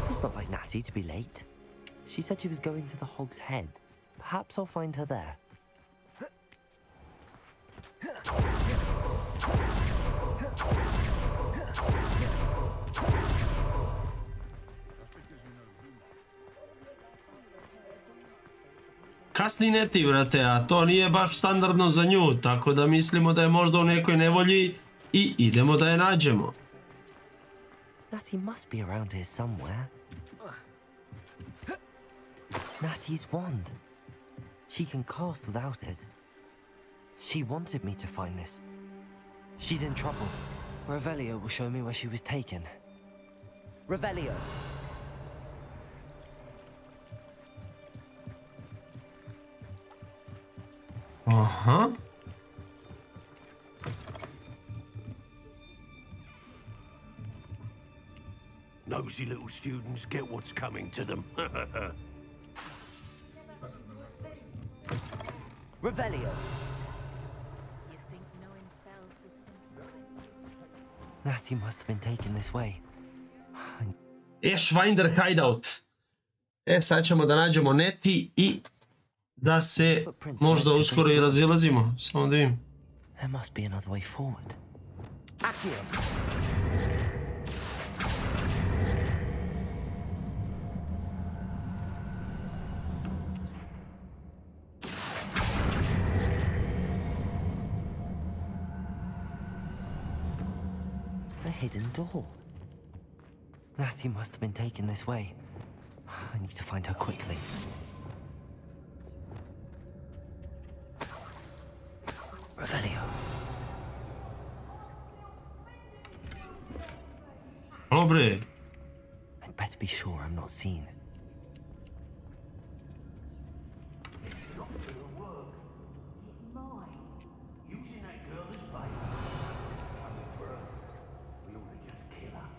It's not like Natty to be late. She said she was going to the Hog's Head. Perhaps I'll find her there. Kasni neti, brate, a to nije baš standardno za nju, tako da mislimo da je možda u nekoj nevolji i idemo da je nađemo. Natty must be around here somewhere. Natty's wand. She can cast without it. She wanted me to find this. She's in trouble. Revelio will show me where she was taken. Revelio. Aha. Nosy little students get what's coming to them. Revelio. Natty must have been taken this way. Schwinder hideout. Sad ćemo da nađemo Neti i da se možda uskoro i razilazimo. Samo da vidim. There must be another way forward. Accio. A hidden door. Natty must have been taken this way. I need to find her quickly. Revelio. Dobre. I'd better be sure I'm not seen. Using that girl as bait. Coming for her. We ought to just kill her.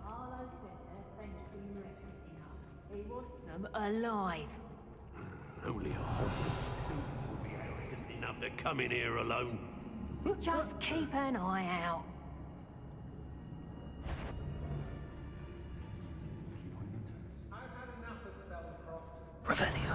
Arlo says her friend has been rescuing her. He wants them alive. Only a Hogwarts would be arrogant enough to come in here alone. Just keep an eye out. Revelio.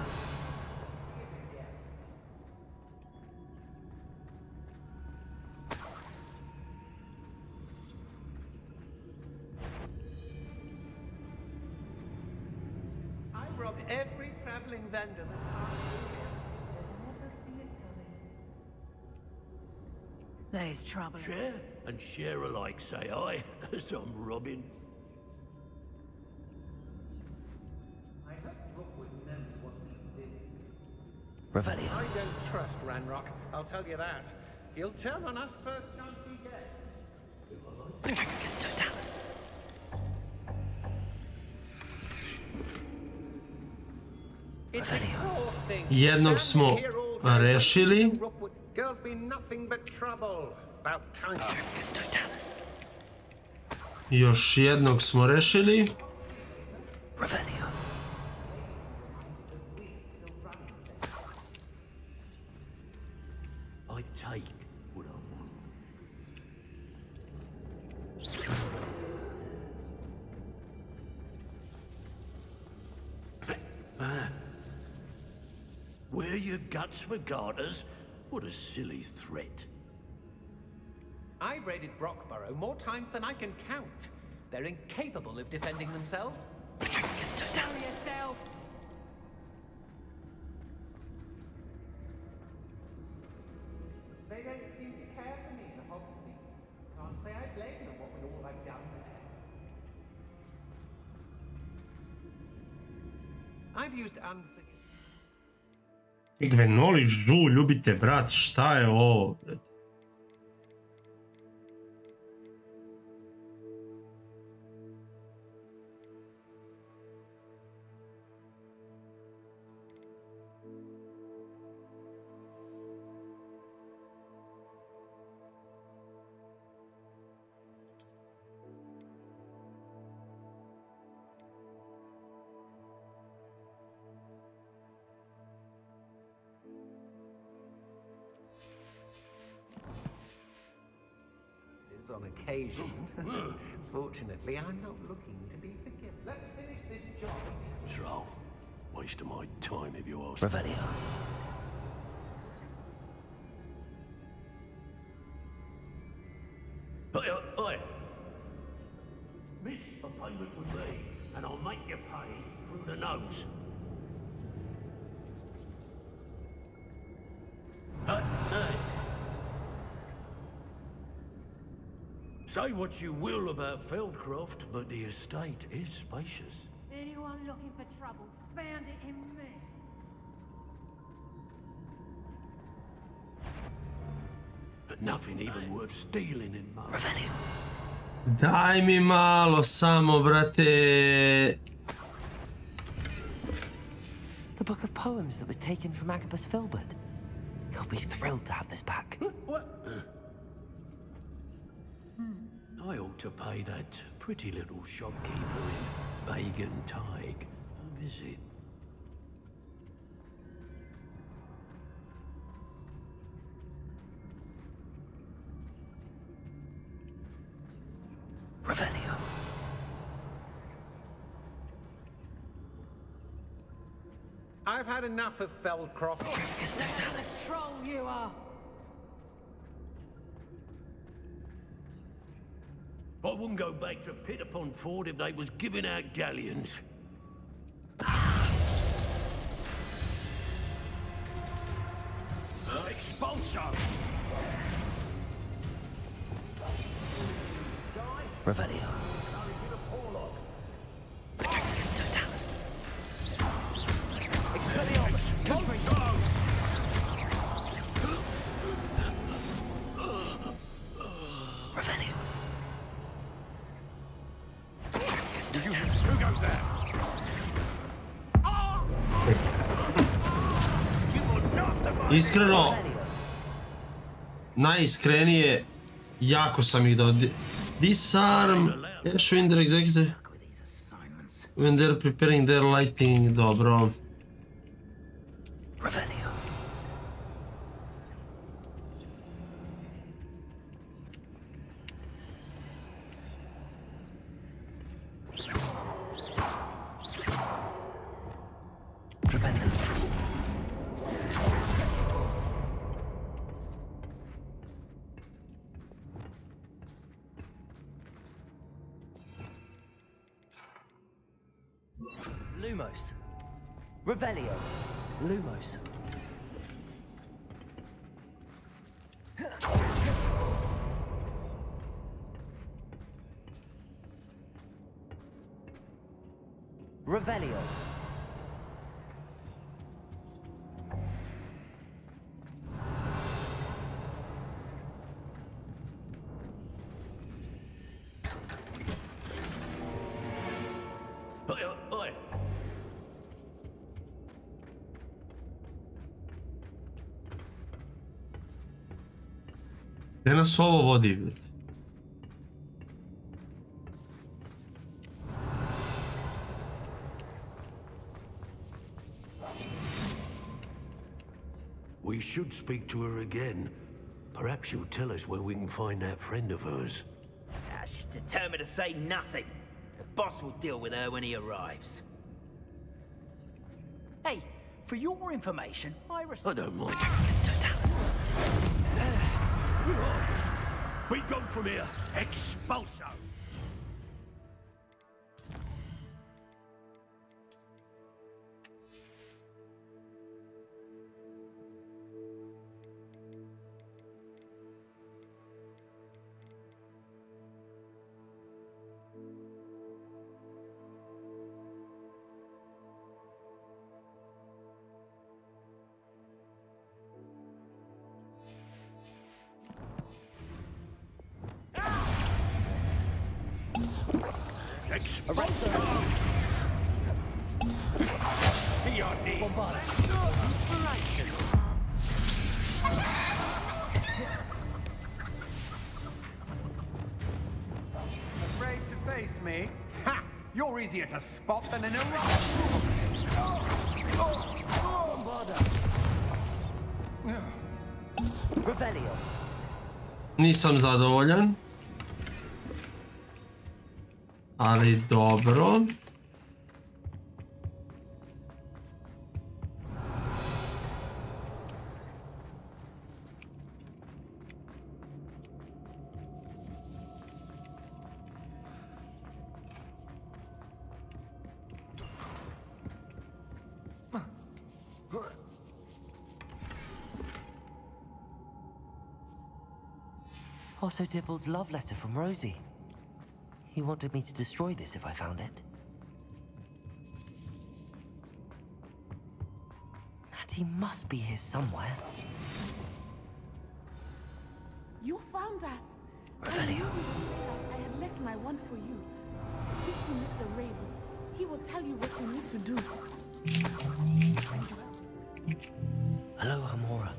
I robbed every traveling vendor that passed through here. They'll never see it coming. There's trouble. Share and share alike, say I, as I'm robbing. I hope Rookwood knows what he did. Revelio. I don't trust Ranrock, I'll tell you that. He'll turn on us first chance he gets. Totalis. It's exhausting. Jednog smo rešili. Girls be nothing but trouble. About time. Totalis. Još jednog smo rešili. Revelio. I take what I want. Wear your guts for garters? What a silly threat. I've raided Brockborough more times than I can count. They're incapable of defending themselves. Tell yourself. They don't seem to care for me in the Hogsmeade. Can't say I blame them what with all I've done there. I've used unforgiving. Gvenoli žu, ljubite brat, šta je ovo? On occasion. Fortunately, I'm not looking to be forgiven. Let's finish this job. It's wrong. Waste of my time if you ask. Revelio. Oi! Miss a payment with me, and I'll make you pay through the nose. Hey! Say what you will about Feldcroft, but the estate is spacious. Anyone looking for troubles found it in me. But nothing even worth stealing in money. Revelio. Daj mi malo samo, brate. The book of poems that was taken from Agabus Filbert. He'll be thrilled to have this back. What? I ought to pay that pretty little shopkeeper in Bagan Tig a visit. I've had enough of Feldcroft. What a troll you are! I wouldn't go back to Pit upon Ford if they was giving out galleons. Expulso! Revelio. Patricius totalis. Expelliarmus. Revelio. Patricius totalis. Who goes there? Iskreno, najiskrenije, jako sam ih dao. Disarm, Ashwinder Executive. When they're preparing their lighting, dobro. Revelio. Tremendous. Lumos. Revelio. Lumos. Revelio. Oi. Gde nas ovo vodi? We should speak to her again. Perhaps she'll tell us where we can find that friend of hers. She's determined to say nothing. The boss will deal with her when he arrives. Hey, for your information, I don't mind. Patricius totalis. Be gone from here. Expulso. Afraid to face me? Ha! You're easier to spot than an Revelio. Nisam zadovoljan. Ali dobro. Otto Dibble's love letter from Rosie. He wanted me to destroy this if I found it. Natty must be here somewhere. You found us. Revelio. I had left my wand for you. Speak to Mr. Raven. He will tell you what you need to do. Aloha Mora.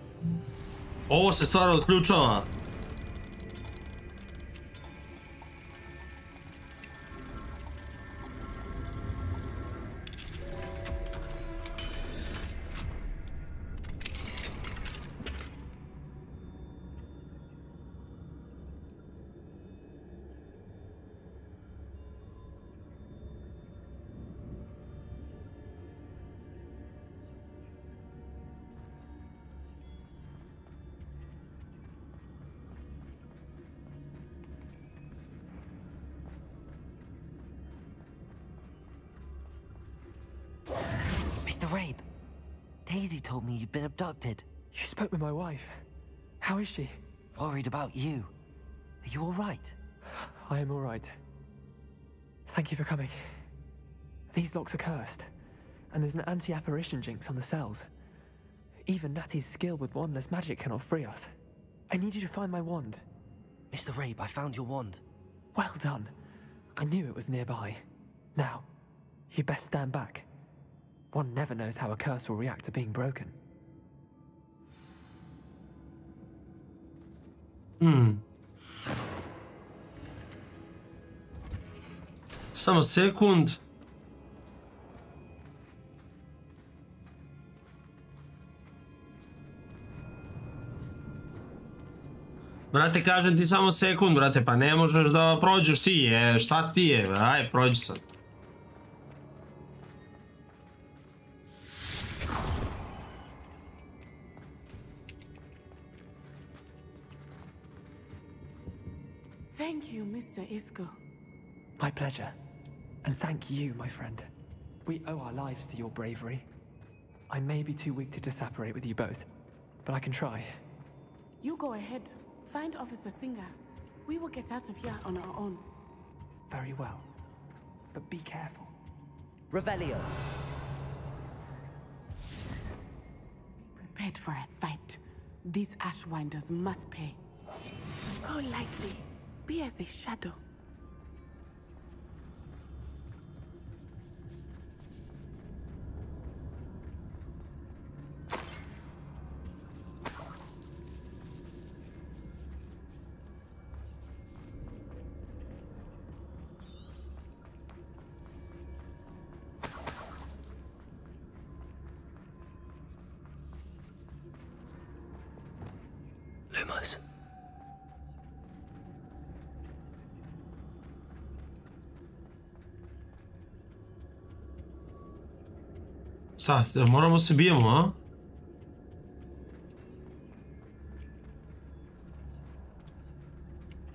Ovo se stvara od ključova. Mr. Rabe, Daisy told me you'd been abducted. You spoke with my wife. How is she? Worried about you. Are you all right? I am all right. Thank you for coming. These locks are cursed, and there's an anti-apparition jinx on the cells. Even Natty's skill with wandless magic cannot free us. I need you to find my wand. Mr. Rabe, I found your wand. Well done. I knew it was nearby. Now, you best stand back. One never knows how a curse will react to being broken. Samo sekund. Brate, kažem ti samo sekund, brate, pa ne možeš da prođeš ti, šta ti je, aj, prođi sad. Thank you, Mr. Isco. My pleasure. And thank you, my friend. We owe our lives to your bravery. I may be too weak to disapparate with you both, but I can try. You go ahead. Find Officer Singer. We will get out of here on our own. Very well. But be careful. Revelio. Prepared for a fight. These Ashwinders must pay. Go lightly. Be as a shadow. Lumos. Šta, moramo se bijemo, a?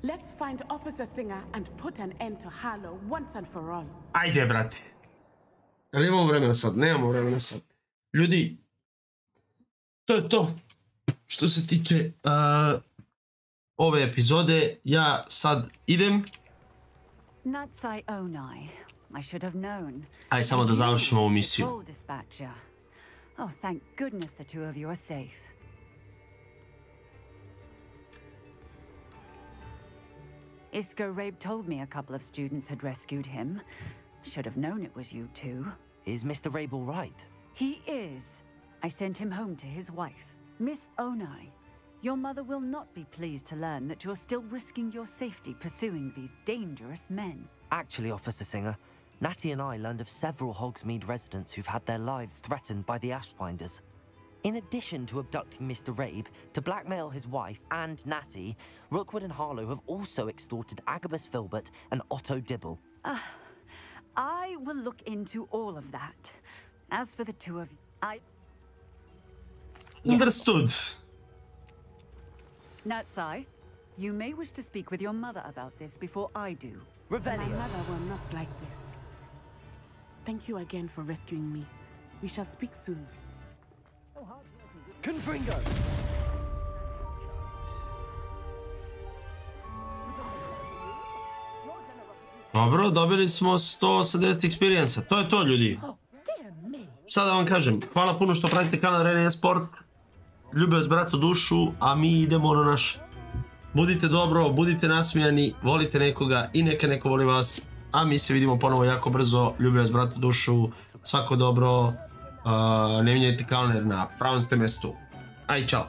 Let's find Officer Singer and put an end to Harlow once and for all. Ajde, brate. Ali imamo vremena sad, nemamo vremena sad. Ljudi, to je to. Što se tiče ove epizode, ja sad idem. Aj, samo da završimo ovu misiju. Oh, thank goodness the two of you are safe. Isco Rabe told me a couple of students had rescued him. Should have known it was you two. Is Mr. Rabe all right? He is. I sent him home to his wife. Miss Onai, your mother will not be pleased to learn that you're still risking your safety pursuing these dangerous men. Actually, Officer Singer, Natty and I learned of several Hogsmeade residents who've had their lives threatened by the Ashwinders. In addition to abducting Mr. Rabe to blackmail his wife and Natty, Rookwood and Harlow have also extorted Agabus Filbert and Otto Dibble. I will look into all of that. As for the two of you, Understood. Natsai, you may wish to speak with your mother about this before I do. My mother will not like this. Thank you again for rescuing me. We shall speak soon. Confringo! Dobro, dobili smo 180 experience-a. To je to, ljudi. Šta da vam kažem? Hvala puno što pratite kanal Rene Sport. Ljubio vas brato dušu, a mi idemo na naš. Budite dobro, budite nasmijani, volite nekoga i neka neko voli vas. A mi se vidimo ponovo jako brzo. Ljubio vas brato dušu, svako dobro. Ne mijenjajte kanal na pravom ste mjestu. Aj, čao.